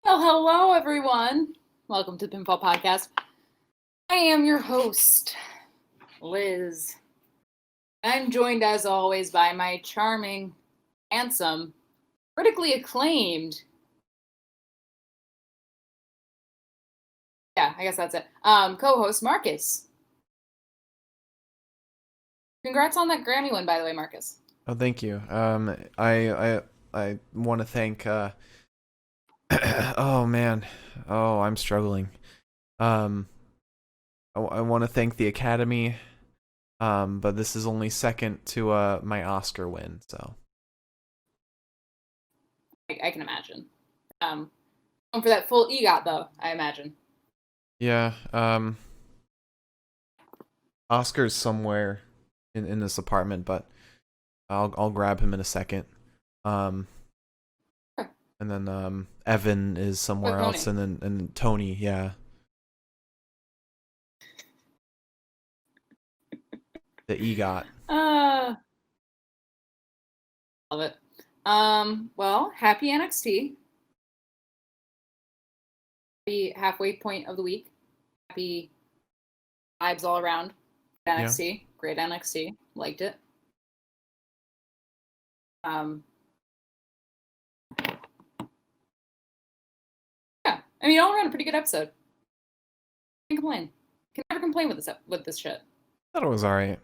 Well, hello everyone. Welcome to the Pinfall Podcast. I am your host, Liz. I'm joined as always by my charming, handsome, critically acclaimed. Yeah, I guess that's it. Co-host Marcus. Congrats on that Grammy win, by the way, Marcus. Oh, thank you. I want to thank. Oh man, I'm struggling. Um, I want to thank the Academy. But this is only second to my Oscar win. So. I can imagine. For that full EGOT though, I imagine. Yeah. Oscar's somewhere in this apartment, but I'll grab him in a second. And then Evan is somewhere else, and then Tony, yeah. The EGOT. Love it. Well, happy NXT. Happy halfway point of the week. Happy vibes all around. NXT. Yeah. Great NXT. Liked it. Yeah, I mean, all around a pretty good episode. Can't complain. Can never complain with this shit. I thought it was alright.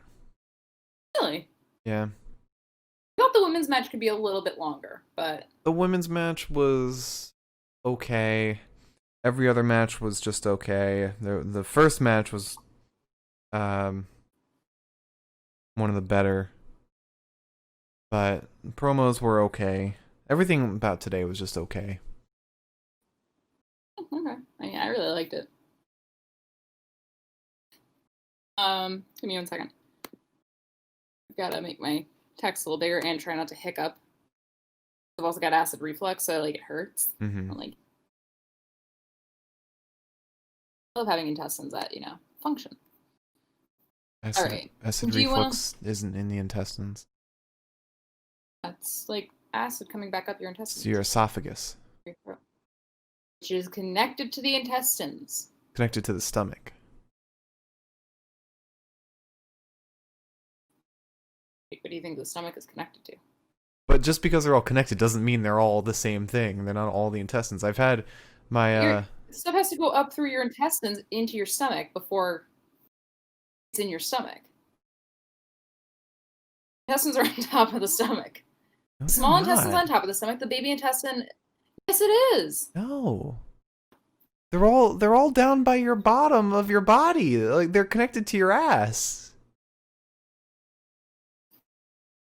Really? Yeah. I thought the women's match could be a little bit longer, but the women's match was okay. Every other match was just okay. The first match was one of the better, but promos were okay. Everything about today was just okay. Okay. I mean, I really liked it. Give me 1 second. I've got to make my text a little bigger and try not to hiccup. I've also got acid reflux, so like it hurts. Mm-hmm. Like, I love having intestines that function. All right. Acid reflux isn't in the intestines. That's like acid coming back up your intestines. It's your esophagus. Which is connected to the intestines. Connected to the stomach. What do you think the stomach is connected to? But just because they're all connected doesn't mean they're all the same thing. They're not all the intestines. I've had my stuff has to go up through your intestines into your stomach before it's in your stomach. Intestines are on top of the stomach. No, small intestine's on top of the stomach. The baby intestine, yes, it is. No. They're all down by your bottom of your body. Like they're connected to your ass.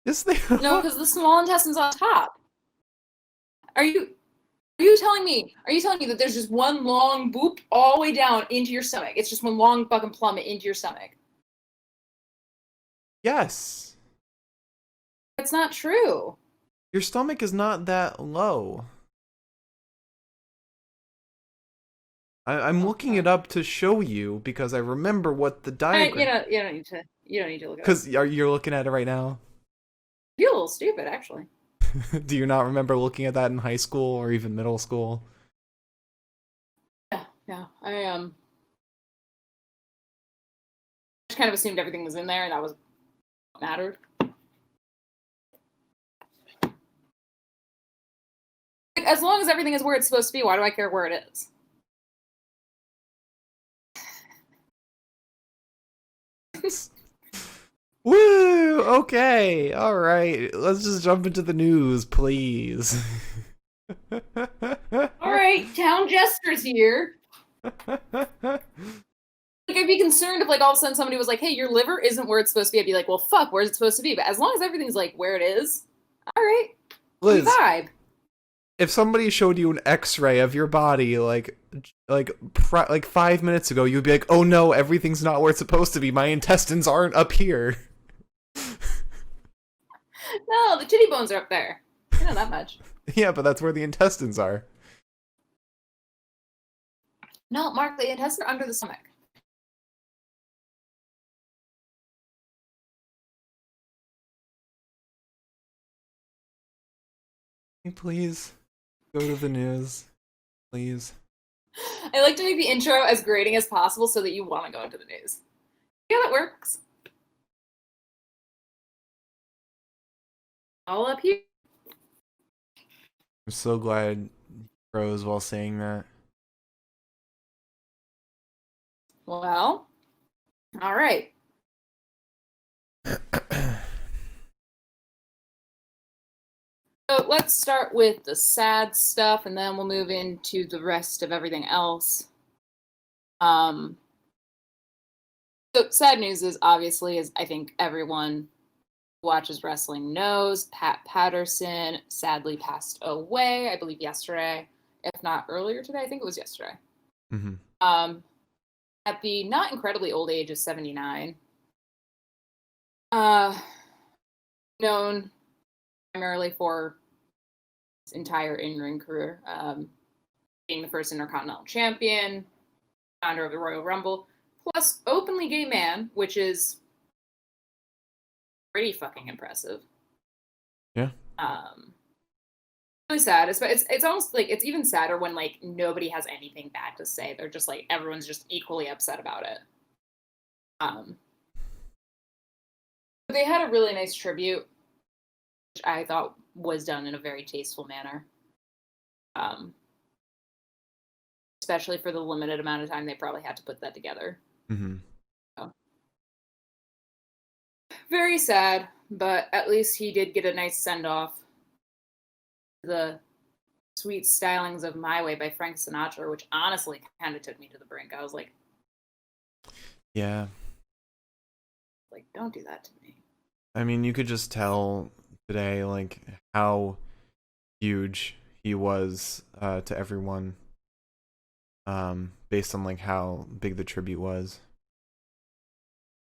Yes, they are. No, because the small intestine's on top. Are you telling me that there's just one long boop all the way down into your stomach? It's just one long fucking plummet into your stomach. Yes. That's not true. Your stomach is not that low. I'm looking it up to show you because I remember what the diagram. You don't need to look at it. Because you're looking at it right now. I feel a little stupid, actually. Do you not remember looking at that in high school or even middle school? Yeah. I just kind of assumed everything was in there, and that was what mattered. As long as everything is where it's supposed to be, why do I care where it is? Woo! Okay, all right. Let's just jump into the news, please. All right, town jesters here. Like, I'd be concerned if, like, all of a sudden somebody was like, "Hey, your liver isn't where it's supposed to be." I'd be like, "Well, fuck, where's it supposed to be?" But as long as everything's like where it is, all right. Liz, vibe. If somebody showed you an X-ray of your body, like 5 minutes ago, you'd be like, "Oh no, everything's not where it's supposed to be. My intestines aren't up here." No, the titty bones are up there. I know that much. Yeah, but that's where the intestines are. No, Mark, the intestines are under the stomach. Can you please go to the news? please. I like to make the intro as grating as possible so that you want to go into the news. Yeah, that works. All up here. I'm so glad you froze while saying that. Well, all right. So let's start with the sad stuff, and then we'll move into the rest of everything else. So sad news is obviously, as I think everyone who watches wrestling knows, Pat Patterson sadly passed away, I believe yesterday, if not earlier today. I think it was yesterday. Mm-hmm. At the not incredibly old age of 79. Known primarily for his entire in-ring career, being the first Intercontinental Champion, founder of the Royal Rumble, plus openly gay man, which is pretty fucking impressive. Yeah. Really sad. It's almost like it's even sadder when like nobody has anything bad to say. They're just like everyone's just equally upset about it. They had a really nice tribute, which I thought was done in a very tasteful manner. Especially for the limited amount of time they probably had to put that together. Mm-hmm. So. Very sad, but at least he did get a nice send-off. The Sweet Stylings of My Way by Frank Sinatra, which honestly kind of took me to the brink. I was like, yeah. Like, don't do that to me. I mean, you could just tell today, like, how huge he was to everyone, based on, like, how big the tribute was.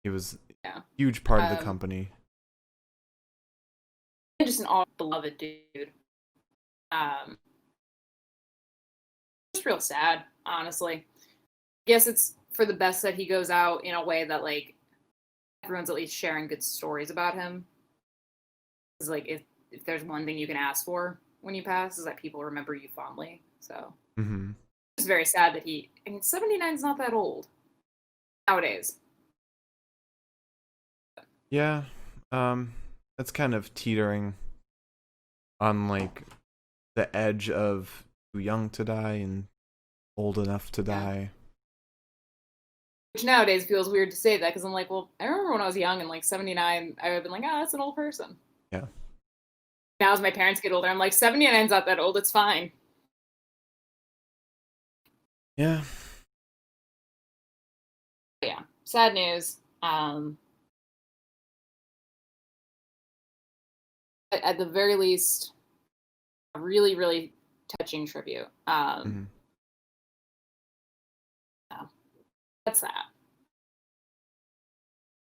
He was a huge part of the company. Just an all-beloved dude. Just real sad, honestly. I guess it's for the best that he goes out in a way that, like, everyone's at least sharing good stories about him. Because, like, if there's one thing you can ask for when you pass is that people remember you fondly. So it's very sad that 79 is not that old nowadays. Yeah, that's kind of teetering on, like, the edge of too young to die and old enough to die. Which nowadays feels weird to say that, because I'm like, well, I remember when I was young and, like, 79, I would have been like, oh, that's an old person. Yeah. Now as my parents get older, I'm like, 79's not that old, it's fine. Yeah. But yeah, sad news. At the very least, a really, really touching tribute. Yeah, that's that.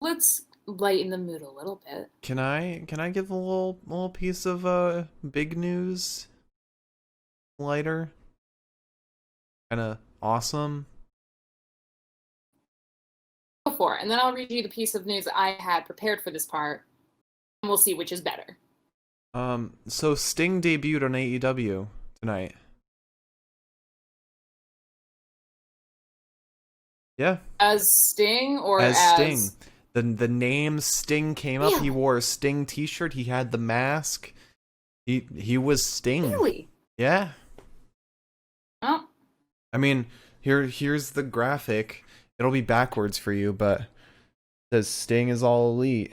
Let's lighten the mood a little bit. Can I give a little piece of big news? Lighter. Kind of awesome. Go for it, and then I'll read you the piece of news I had prepared for this part, and we'll see which is better. So Sting debuted on AEW tonight. Yeah. As Sting or as Sting? The name Sting came up. Yeah. He wore a Sting t-shirt. He had the mask. He was Sting. Really? Yeah. Oh. I mean, here's the graphic. It'll be backwards for you, but it says Sting is all elite.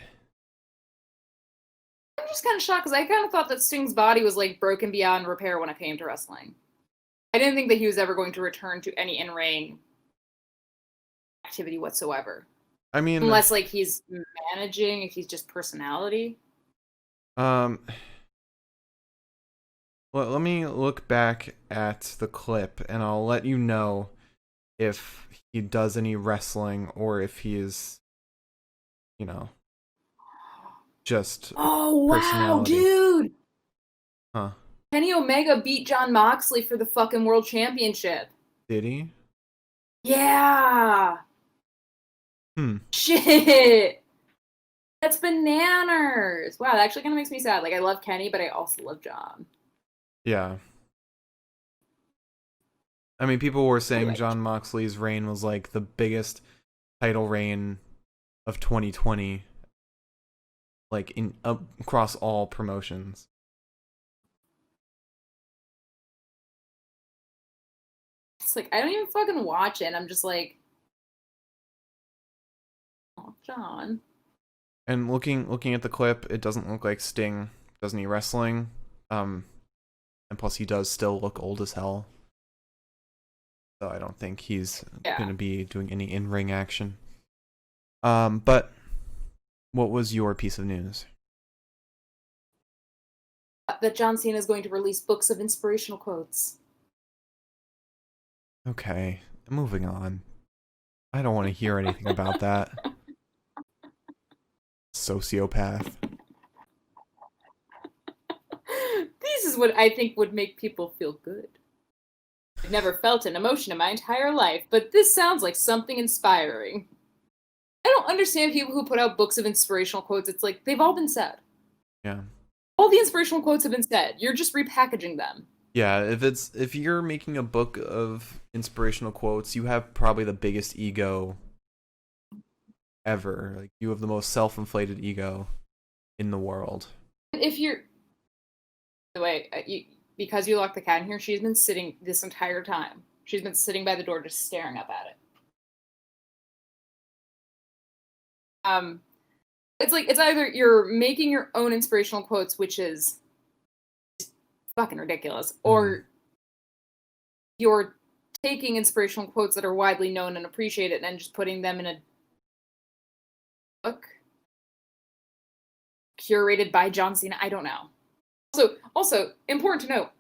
I'm just kind of shocked because I kind of thought that Sting's body was like broken beyond repair when it came to wrestling. I didn't think that he was ever going to return to any in-ring activity whatsoever. I mean, unless like he's managing, if he's just personality. Well, let me look back at the clip and I'll let you know if he does any wrestling or if he is, just wow, dude. Huh. Kenny Omega beat Jon Moxley for the fucking world championship. Did he? Yeah. Shit. That's bananas. Wow, that actually kind of makes me sad. Like, I love Kenny, but I also love Jon. Yeah. I mean, people were saying Anyway. Jon Moxley's reign was like the biggest title reign of 2020, like in across all promotions. It's like, I don't even fucking watch it. I'm just like, oh, John. And looking at the clip, it doesn't look like Sting does any wrestling. And plus he does still look old as hell. So I don't think he's gonna be doing any in-ring action. But what was your piece of news? That John Cena is going to release books of inspirational quotes. Okay, moving on. I don't want to hear anything about that. Sociopath. This is what I think would make people feel good. I've never felt an emotion in my entire life, but this sounds like something inspiring. I don't understand people who put out books of inspirational quotes. It's like, they've all been said. Yeah. All the inspirational quotes have been said. You're just repackaging them. Yeah, if you're making a book of inspirational quotes, you have probably the biggest ego ever. Like, you have the most self-inflated ego in the world. If you're... By the way, because you locked the cat in here, she's been sitting this entire time. She's been sitting by the door just staring up at it. It's like, it's either you're making your own inspirational quotes, which is fucking ridiculous, or you're taking inspirational quotes that are widely known and appreciated and just putting them in a book curated by John Cena. I don't know. Also important to note,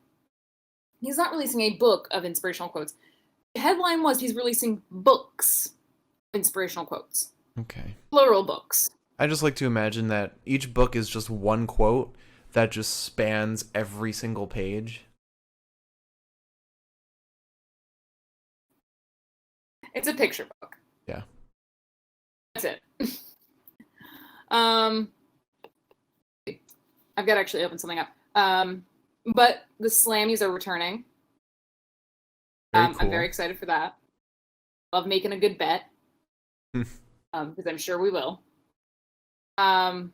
he's not releasing a book of inspirational quotes. The headline was he's releasing books of inspirational quotes. Okay. Plural books. I just like to imagine that each book is just one quote that just spans every single page. It's a picture book. Yeah. That's it. I've got to actually open something up. But the Slammies are returning. Very cool. I'm very excited for that. Love making a good bet. Because I'm sure we will. Yeah,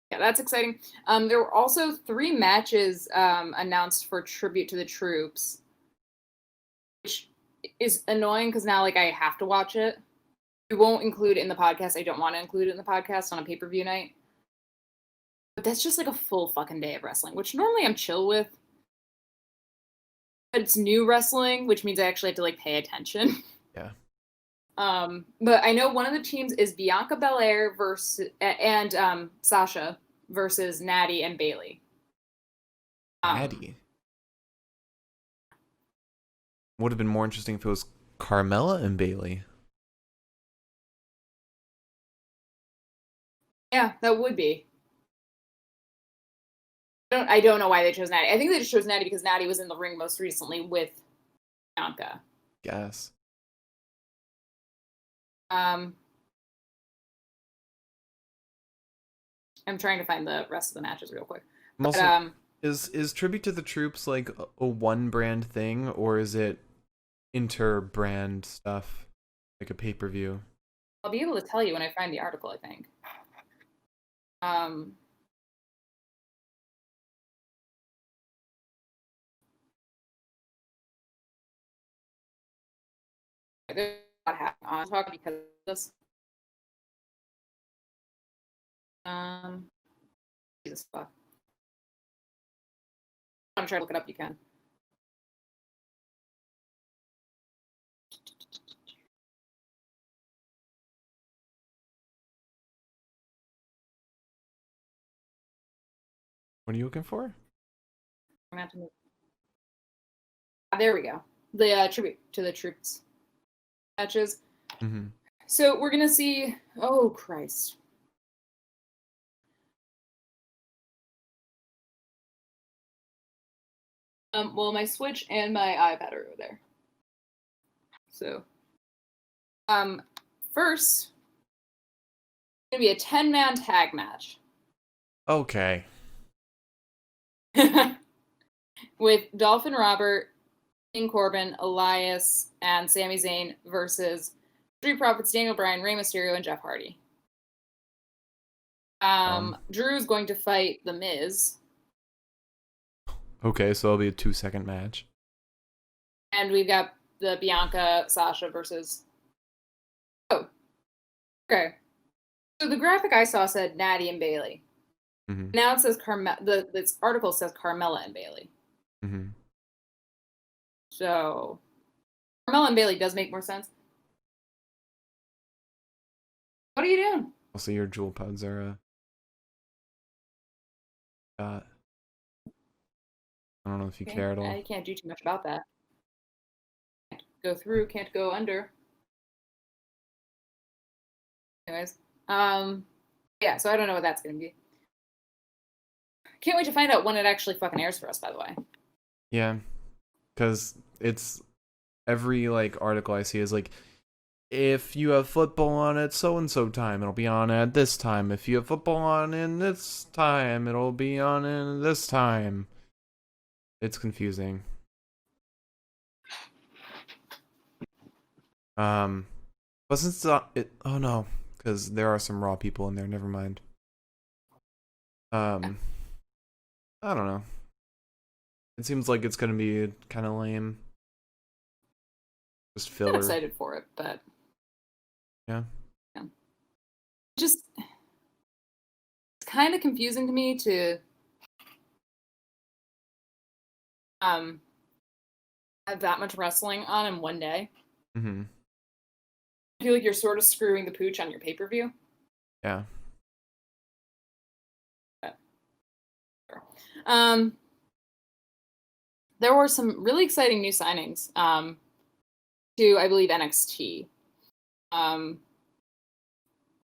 that's exciting. There were also 3 matches announced for Tribute to the Troops, which is annoying because now, like, I have to watch it. We won't include it in the podcast. I don't want to include it in the podcast on a pay-per-view night. But that's just like a full fucking day of wrestling, which normally I'm chill with. But it's new wrestling, which means I actually have to, like, pay attention. Yeah. But I know one of the teams is Bianca Belair and Sasha versus Natty and Bayley. Natty. Would have been more interesting if it was Carmella and Bayley. Yeah, that would be. I don't know why they chose Natty. I think they just chose Natty because Natty was in the ring most recently with Bianca. Guess. I'm trying to find the rest of the matches real quick. Also, is Tribute to the Troops like a one brand thing, or is it inter-brand stuff, like a pay-per-view? I'll be able to tell you when I find the article, I think. There's a lot happening on talk because of this. Jesus fuck. I'm trying to look it up. You can. What are you looking for? I'm gonna have to move. There we go. The Tribute to the Troops matches. Mm-hmm. So we're gonna see. Oh Christ. Well, my Switch and my iPad are over there. So, first, it's gonna be a 10-man tag match. Okay. with Dolphin Robert, King Corbin, Elias, and Sami Zayn versus Street Profits, Daniel Bryan, Rey Mysterio, and Jeff Hardy. Drew's going to fight The Miz. Okay, so it'll be a 2-second match. And we've got the Bianca Sasha versus. Oh, okay. So the graphic I saw said Natty and Bailey. Mm-hmm. Now it says this article says Carmella and Bailey. Mm-hmm. So Carmella and Bailey does make more sense. What are you doing? Also, your jewel pods are I don't know if you care at all. I can't do too much about that. Can't go through, can't go under. Anyways, yeah, so I don't know what that's gonna be. Can't wait to find out when it actually fucking airs for us, by the way. Yeah, because it's every article I see is if you have football on at so and so time, it'll be on at this time. If you have football on in this time, it'll be on in this time. It's confusing. Wasn't it? Oh no, because there are some Raw people in there. Never mind. I don't know. It seems like it's gonna be kind of lame. Just filler. I'm excited for it, but yeah. Just it's kind of confusing to me to have that much wrestling on in one day. Mm-hmm. I feel like you're sort of screwing the pooch on your pay-per-view. Yeah. There were some really exciting new signings to, I believe, NXT.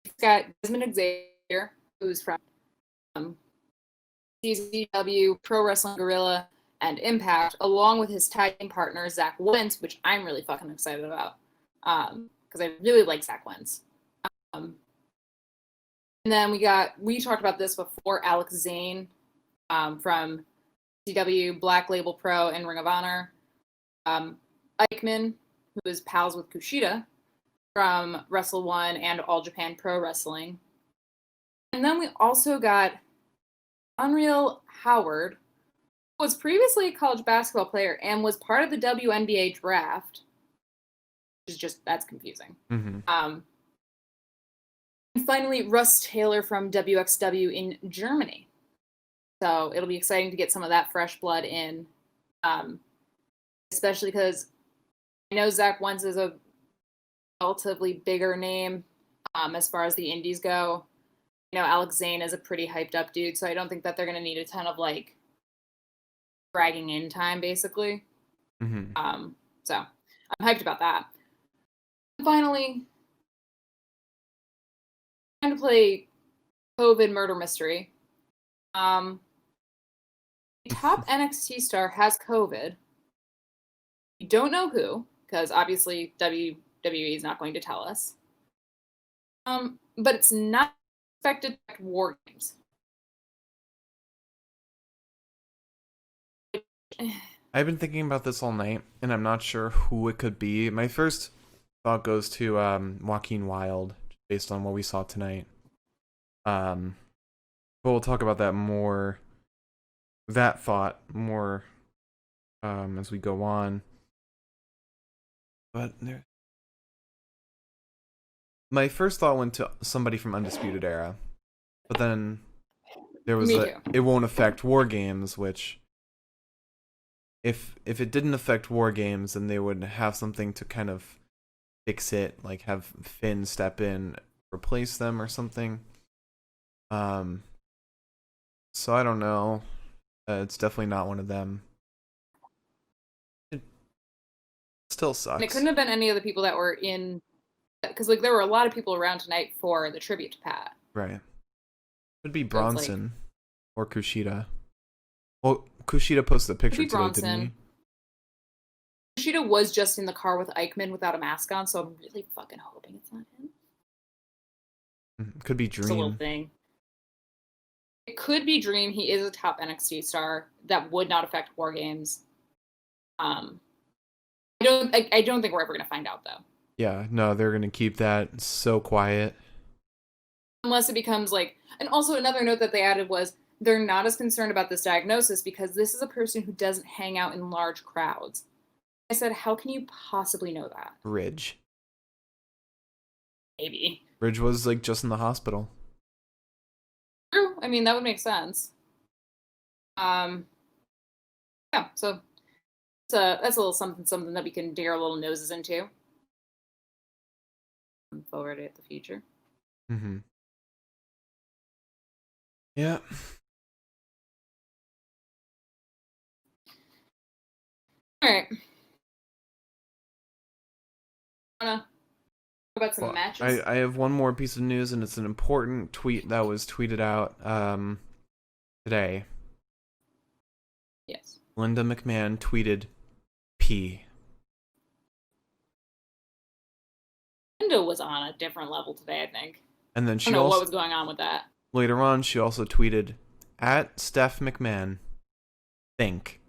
We've got Desmond Xavier, who's from CZW, Pro Wrestling Guerrilla, and Impact, along with his tag team partner, Zach Wentz, which I'm really fucking excited about because I really like Zach Wentz. And then we talked about this before, Alex Zane from CW, Black Label Pro, and Ring of Honor. Eichmann, who is pals with Kushida from Wrestle One and All Japan Pro Wrestling. And then we also got Unreal Howard, who was previously a college basketball player and was part of the WNBA draft. Which is just, that's confusing. Mm-hmm. And finally, Russ Taylor from WXW in Germany. So it'll be exciting to get some of that fresh blood in, especially because I know Zach Wentz is a relatively bigger name as far as the indies go. You know, Alex Zane is a pretty hyped up dude, so I don't think that they're going to need a ton of dragging in time, basically. Mm-hmm. So I'm hyped about that. And finally, time to play COVID murder mystery. The top NXT star has COVID. We don't know who, because obviously WWE is not going to tell us. But it's not expected to affect War Games. I've been thinking about this all night, and I'm not sure who it could be. My first thought goes to Joaquin Wilde, based on what we saw tonight. But we'll talk about that more. That thought more as we go on. But my first thought went to somebody from Undisputed Era, but then there was it won't affect War Games, which if it didn't affect War Games, then they would have something to kind of fix it, like have Finn step in, replace them or something. So I don't know. It's definitely not one of them. It still sucks. And it couldn't have been any of the people that were in, because there were a lot of people around tonight for the tribute to Pat. Right. It'd be Bronson or Kushida. Well, Kushida posted a picture today, Bronson. didn't he? Kushida was just in the car with Eichmann without a mask on, so I'm really fucking hoping it's not him. Could be Dream. It's a little thing. It could be Dream. He is a top NXT star. That would not affect War Games. I don't think we're ever going to find out, though. Yeah, no, they're going to keep that so quiet. Unless it becomes like... And also another note that they added was they're not as concerned about this diagnosis because this is a person who doesn't hang out in large crowds. I said, how can you possibly know that? Ridge. Maybe. Ridge was like just in the hospital. True. I mean, that would make sense. Yeah, so that's a little something that we can dig our little noses into. Forward at the future. Mm-hmm. Yeah. All right. Wanna talk about some matches? I have one more piece of news, and it's an important tweet that was tweeted out today. Yes. Linda McMahon tweeted, "P." Linda was on a different level today, I think. And then I don't know what was going on with that. Later on, she also tweeted, "At Steph McMahon, think."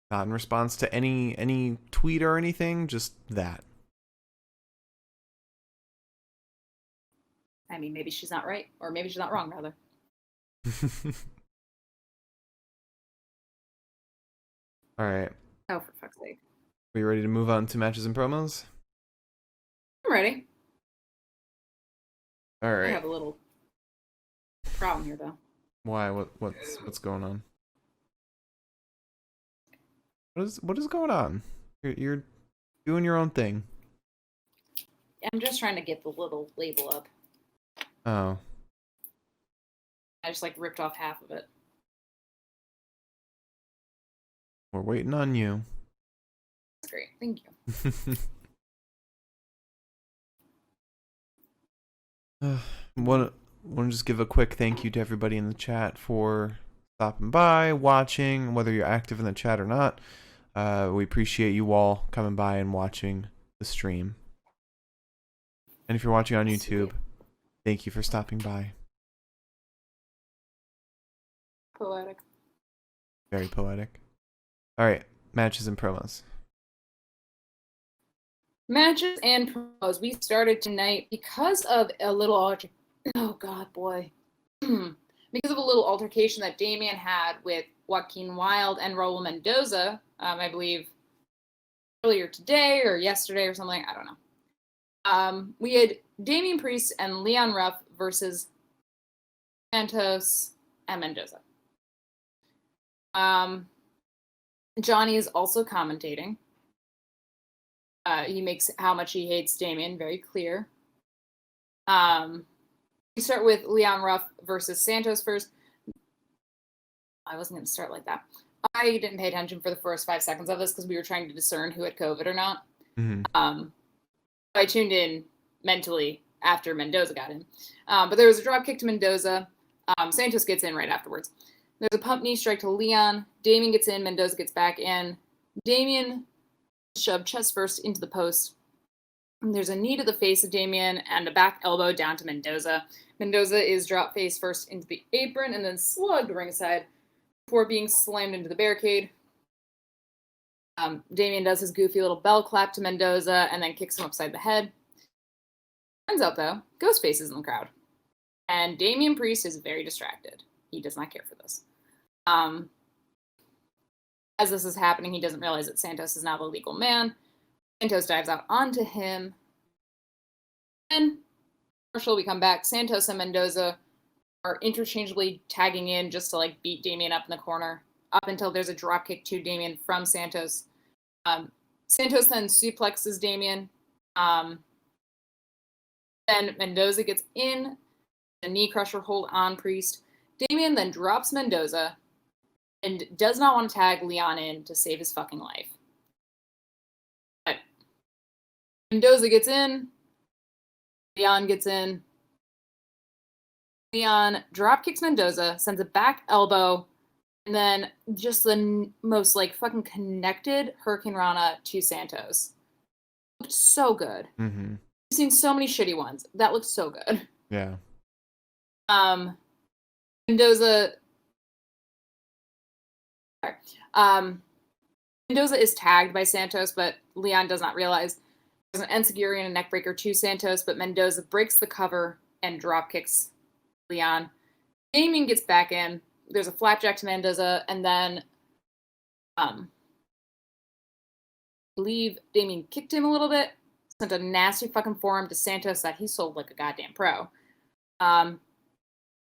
Not in response to any tweet or anything, just that. I mean, maybe she's not right, or maybe she's not wrong, rather. All right. Oh, for fuck's sake. Are you ready to move on to matches and promos? I'm ready. All right. I have a little problem here, though. Why? What's going on? What is going on? You're doing your own thing. I'm just trying to get the little label up. Oh. I just ripped off half of it. We're waiting on you. That's great. Thank you. Want to just give a quick thank you to everybody in the chat for stopping by, watching, whether you're active in the chat or not. We appreciate you all coming by and watching the stream. And if you're watching on YouTube, thank you for stopping by. Poetic. Very poetic. All right, matches and promos. Matches and promos. We started tonight because of a little because of a little altercation that Damian had with Joaquin Wilde and Raul Mendoza. I believe earlier today or yesterday or something. I don't know. We had Damian Priest and Leon Ruff versus Santos and Mendoza. Johnny is also commentating. He makes how much he hates Damian very clear. We start with Leon Ruff versus Santos first. I wasn't going to start like that. I didn't pay attention for the first 5 seconds of this because we were trying to discern who had COVID or not. Mm-hmm. I tuned in mentally after Mendoza got in. But there was a drop kick to Mendoza. Santos gets in right afterwards. There's a pump knee strike to Leon. Damian gets in. Mendoza gets back in. Damian shoved chest first into the post. And there's a knee to the face of Damian and a back elbow down to Mendoza. Mendoza is dropped face first into the apron and then slugged ringside before being slammed into the barricade. Damian does his goofy little bell clap to Mendoza and then kicks him upside the head. Turns out, though, Ghostface is in the crowd. And Damian Priest is very distracted. He does not care for this. As this is happening, he doesn't realize that Santos is now the legal man. Santos dives out onto him. Then, Marshall, we come back. Santos and Mendoza are interchangeably tagging in just to beat Damian up in the corner, up until there's a dropkick to Damian from Santos. Santos then suplexes Damian. Then Mendoza gets in, a knee crusher hold on Priest. Damian then drops Mendoza and does not want to tag Leon in to save his fucking life. But Mendoza gets in. Leon gets in. Leon drop kicks Mendoza, sends a back elbow, and then just the most fucking connected Hurricane Rana to Santos. Looked so good. Mm-hmm. I've seen so many shitty ones. That looks so good. Yeah. Mendoza. Sorry. Mendoza is tagged by Santos, but Leon does not realize. There's an enziguri and a neckbreaker to Santos, but Mendoza breaks the cover and drop kicks Leon. Damian gets back in. There's a flapjack to Mendoza, and then I believe Damian kicked him a little bit, sent a nasty fucking forearm to Santos that he sold like a goddamn pro.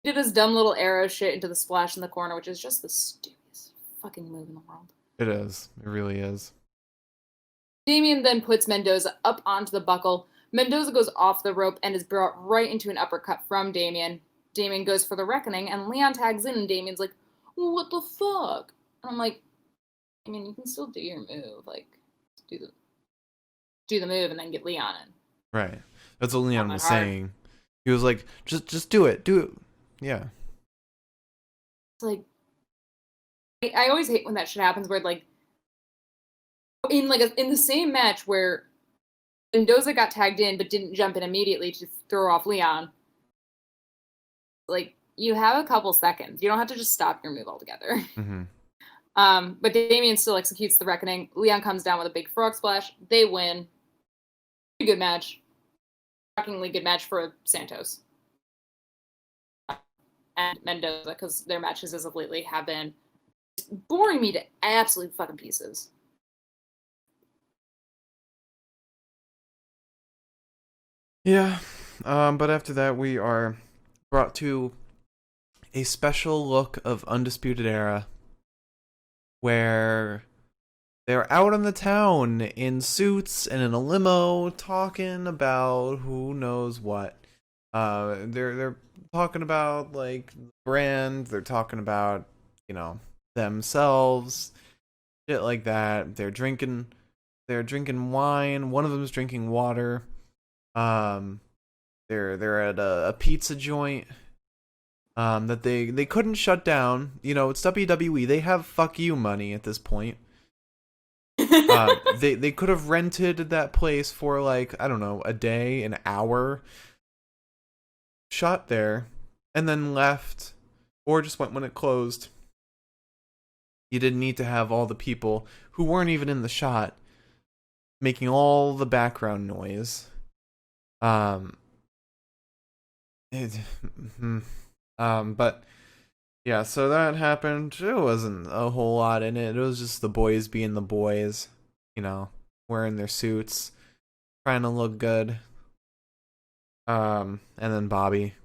Did his dumb little arrow shit into the splash in the corner, which is just the stupidest fucking move in the world. It is. It really is. Damian then puts Mendoza up onto the buckle. Mendoza goes off the rope and is brought right into an uppercut from Damian. Damian goes for the reckoning, and Leon tags in, and Damian's like, what the fuck? And I'm like, I mean, you can still do your move. Like, do the move and then get Leon in. Right. That's what Leon was saying. He was like, just do it. Do it. Yeah. It's like, I always hate when that shit happens where, like, in the same match where Mendoza got tagged in but didn't jump in immediately to throw off Leon. Like, you have a couple seconds. You don't have to just stop your move altogether. Mm-hmm. But Damian still executes the reckoning. Leon comes down with a big frog splash. They win. Pretty good match. Shockingly good match for Santos and Mendoza, because their matches as of lately have been boring me to absolute fucking pieces. Yeah. But after that, we are brought to a special look of Undisputed Era where they're out in the town in suits and in a limo talking about who knows what. They're talking about like brand, they're talking about, themselves, shit like that. They're drinking wine, one of them's drinking water. They're at a pizza joint that they couldn't shut down. It's WWE. They have fuck you money at this point. They could have rented that place for like, I don't know, a day, an hour, shot there, and then left, or just went when it closed. You didn't need to have all the people who weren't even in the shot making all the background noise. But yeah, so that happened. It wasn't a whole lot in it. It was just the boys being the boys, wearing their suits, trying to look good. And then Bobby.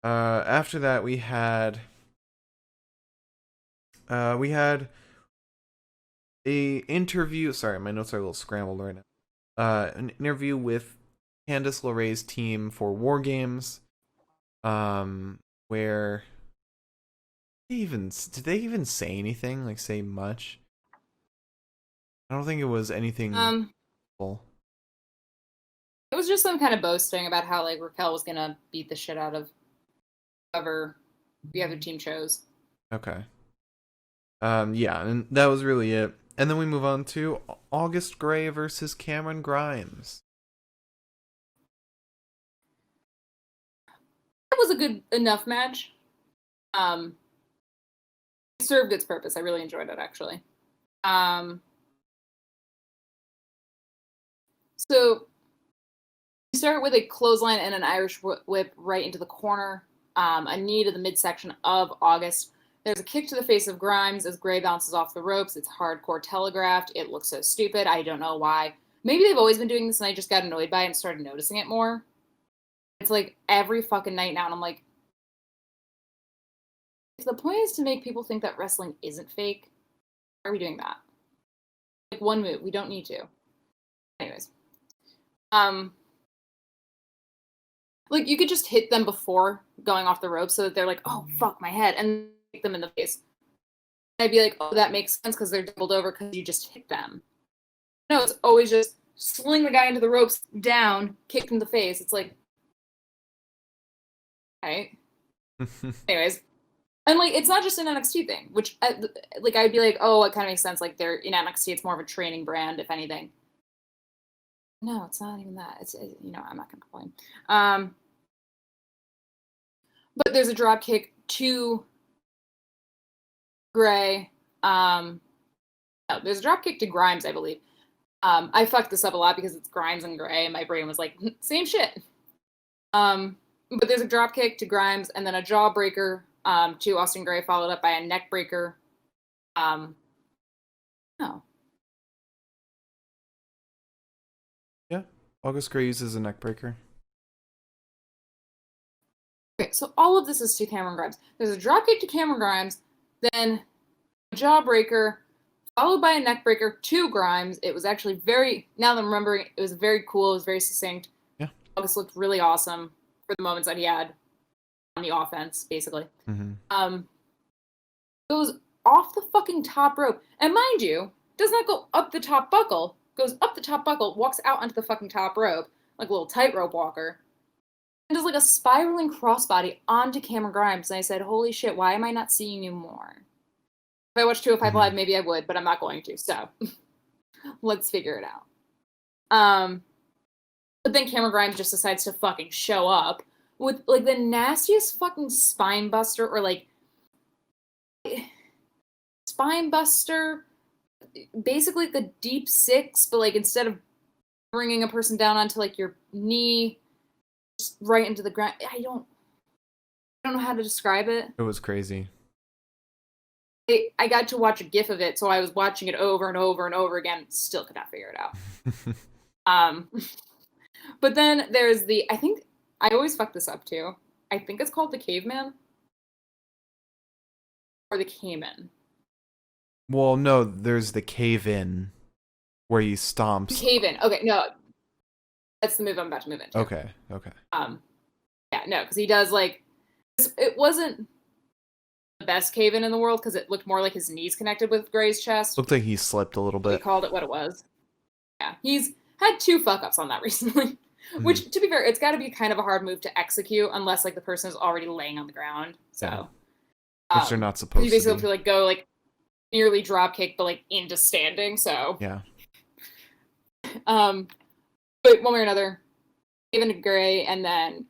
After that, we had a interview. Sorry, my notes are a little scrambled right now. An interview with Candice LeRae's team for War Games. Where did they even say anything? Like, say much? I don't think it was anything. Cool. It was just some kind of boasting about how like Raquel was gonna beat the shit out of whoever the other team chose. Okay. Yeah, and that was really it. And then we move on to August Gray versus Cameron Grimes. It was a good enough match. It served its purpose. I really enjoyed it, actually. So we start with a clothesline and an Irish whip right into the corner. A knee to the midsection of August. There's a kick to the face of Grimes as Gray bounces off the ropes. It's hardcore telegraphed. It looks so stupid. I don't know why. Maybe they've always been doing this and I just got annoyed by it and started noticing it more. It's like every fucking night now, and I'm like, if the point is to make people think that wrestling isn't fake, why are we doing that? Like, one move. We don't need to. Anyways. Like, you could just hit them before going off the rope so that they're like, oh, fuck, my head, and hit them in the face. I'd be like, oh, that makes sense because they're doubled over because you just hit them. No, it's always just sling the guy into the ropes, down, kick in the face. It's like, right? Anyways. And, like, it's not just an NXT thing, which, like, I'd be like, oh, it kind of makes sense. Like, they're in NXT, it's more of a training brand, if anything. No, it's not even that. It's I'm not going to complain. But there's a drop kick to Gray. No, there's a drop kick to Grimes, I believe. I fucked this up a lot because it's Grimes and Gray, and my brain was like, same shit. But there's a drop kick to Grimes, and then a jawbreaker to Austin Gray, followed up by a neck breaker. No. Yeah, August Gray uses a neck breaker. Okay, so all of this is to Cameron Grimes. There's a drop kick to Cameron Grimes, then a jawbreaker, followed by a neck breaker to Grimes. It was actually now that I'm remembering, it was very cool. It was very succinct. Yeah. August looked really awesome for the moments that he had on the offense, basically. Mm-hmm. Goes off the fucking top rope. And mind you, does not go up the top buckle. Goes up the top buckle, walks out onto the fucking top rope, like a little tightrope walker. And does like a spiraling crossbody onto Cameron Grimes. And I said, holy shit, why am I not seeing you more? If I watched 205 Live, maybe I would, but I'm not going to. So let's figure it out. But then Cameron Grimes just decides to fucking show up with like the nastiest fucking spine buster, or like spine buster, basically the deep six, but like instead of bringing a person down onto like your knee, just right into the ground. I don't know how to describe it. It was crazy. I got to watch a GIF of it, so I was watching it over and over and over again. Still could not figure it out. But then there's I think I always fuck this up too. I think it's called the Caveman or the Cayman. Well, no, there's the cave-in where he stomps. Cave-in. Okay, no. That's the move I'm about to move into. Okay. Yeah, no, because he does like, it wasn't the best cave-in in the world because it looked more like his knees connected with Gray's chest. Looked like he slipped a little bit. We called it what it was. Yeah, he's had 2 fuck-ups on that recently. Which, to be fair, it's got to be kind of a hard move to execute unless like the person is already laying on the ground. So, yeah. Which they're not supposed to. You basically have to like go like nearly drop kick, but like into standing. So yeah. But one way or another, even to Gray, and then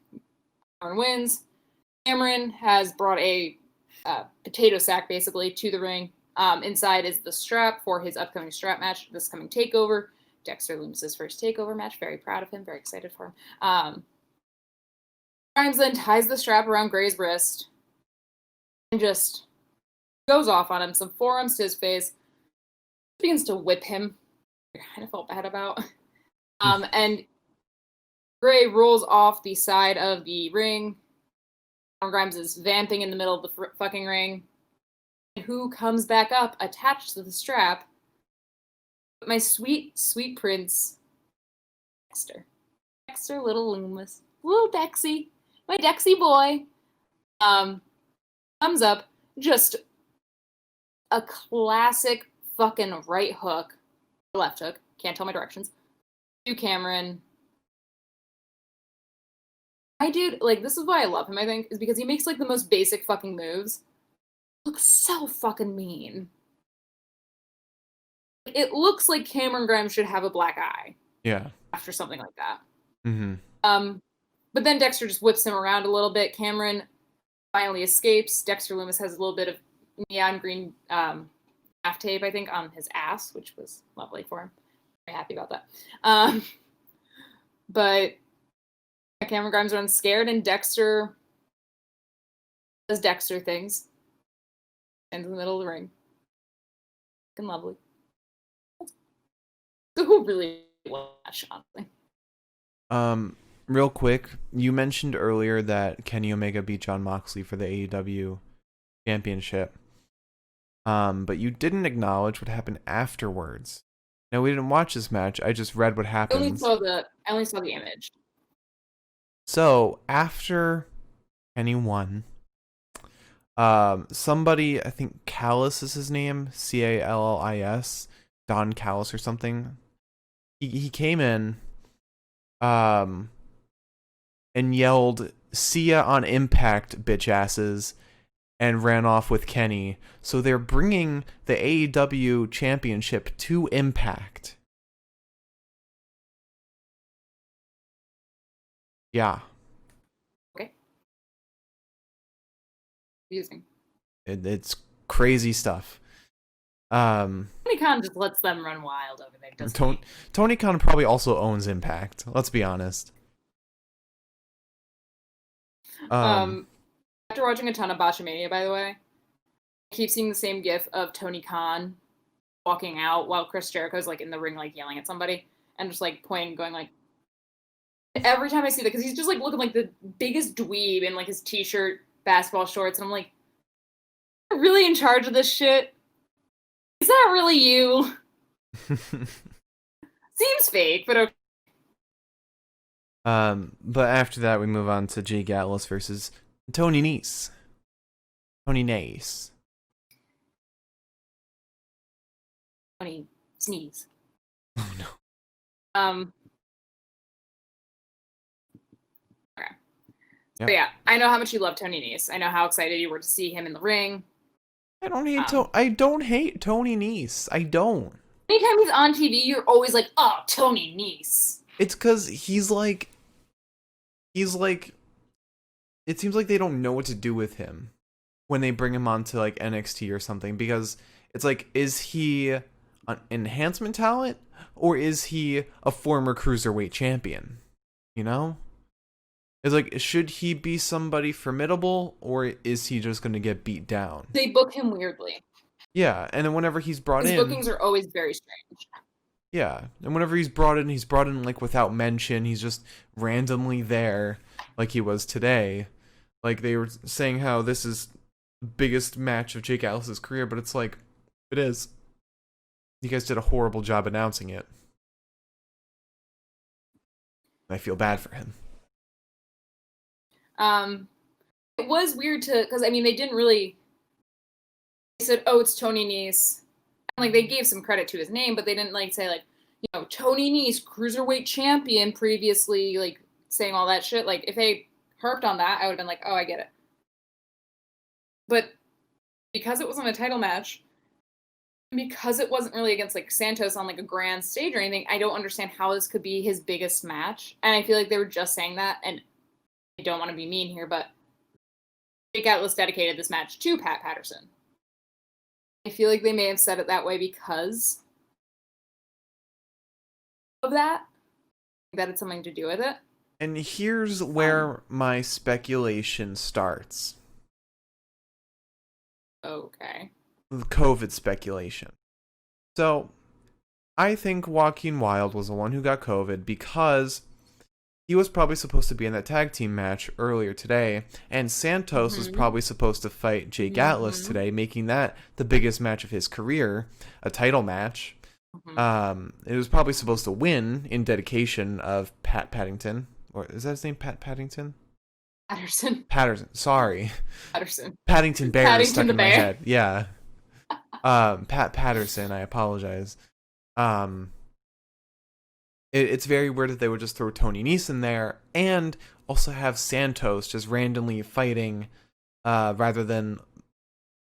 Cameron wins. Cameron has brought a potato sack basically to the ring. Inside is the strap for his upcoming strap match, this coming takeover. Dexter Lumis' first takeover match. Very proud of him. Very excited for him. Grimes then ties the strap around Gray's wrist and just goes off on him. Some forearms to his face. Begins to whip him. I kind of felt bad about. And Gray rolls off the side of the ring. Grimes is vamping in the middle of the fucking ring. And who comes back up attached to the strap? My sweet, sweet prince, Dexter. Dexter, little Loomis. Little Dexy. My Dexy boy. Comes up. Just a classic fucking right hook. Or left hook. Can't tell my directions. To Cameron. My dude, like, this is why I love him, I think, is because he makes, like, the most basic fucking moves. Looks so fucking mean. It looks like Cameron Grimes should have a black eye. Yeah. After something like that. Mm-hmm. But then Dexter just whips him around a little bit. Cameron finally escapes. Dexter Lumis has a little bit of neon green half tape, I think, on his ass, which was lovely for him. Very happy about that. But Cameron Grimes runs scared, and Dexter does Dexter things. Stands in the middle of the ring. Fucking lovely. So who really watch, honestly? Real quick, you mentioned earlier that Kenny Omega beat Jon Moxley for the AEW championship. But you didn't acknowledge what happened afterwards. Now, we didn't watch this match. I just read what happened. I only saw the image. So, after Kenny won, somebody, I think Callis is his name, Callis, Don Callis or something. He came in, and yelled, "See ya on Impact, bitch asses," and ran off with Kenny. So they're bringing the AEW championship to Impact. Yeah. Okay. Confusing. It's crazy stuff. Tony Khan just lets them run wild over there, doesn't he? Tony Khan probably also owns Impact. Let's be honest. After watching a ton of Botchamania, by the way, I keep seeing the same gif of Tony Khan walking out while Chris Jericho's like in the ring, like yelling at somebody and just like pointing, going like. Every time I see that, because he's just like looking like the biggest dweeb in like his t-shirt, basketball shorts, and I'm like, you're really in charge of this shit? Is that really you? Seems fake, but okay. But after that, we move on to Jay Gatlas versus Tony Nese. Tony Nese. Tony sneeze. Oh no. Okay. Yep. So yeah, I know how much you love Tony Nese. I know how excited you were to see him in the ring. I don't hate Tony Nese. I don't. Anytime he's on TV, you're always like, oh, Tony Nese. It's because he's like, it seems like they don't know what to do with him when they bring him onto like NXT or something, because it's like, is he an enhancement talent or is he a former cruiserweight champion? You know? It's like, should he be somebody formidable or is he just going to get beat down? They book him weirdly. Yeah, and then whenever he's brought His in, bookings are always very strange. yeah, and whenever he's brought in like without mention. He's just randomly there, like he was today. Like they were saying how this is the biggest match of Jake Atlas's career, but it's like, it is. You guys did a horrible job announcing it. I feel bad for him. It was weird because I mean, they didn't really. They said, "Oh, it's Tony Nese," and like they gave some credit to his name, but they didn't like say like, you know, Tony Nese, cruiserweight champion previously, like saying all that shit. Like if they harped on that, I would have been like, "Oh, I get it." But because it wasn't a title match, and because it wasn't really against like Santos on like a grand stage or anything, I don't understand how this could be his biggest match. And I feel like they were just saying that, and I don't want to be mean here, but Jake Atlas dedicated this match to Pat Patterson. I feel like they may have said it that way because of that it's something to do with it. And here's where my speculation starts. Okay. The COVID speculation. So, I think Joaquin Wilde was the one who got COVID because he was probably supposed to be in that tag team match earlier today, and Santos was probably supposed to fight Jake Atlas today, making that the biggest match of his career, a title match. It was probably supposed to win in dedication of Pat Paddington, or is that his name, Pat Paddington? Patterson. Sorry. Paddington Bear is stuck in my head. Yeah. Pat Patterson. I apologize. It's very weird that they would just throw Tony Nese in there and also have Santos just randomly fighting rather than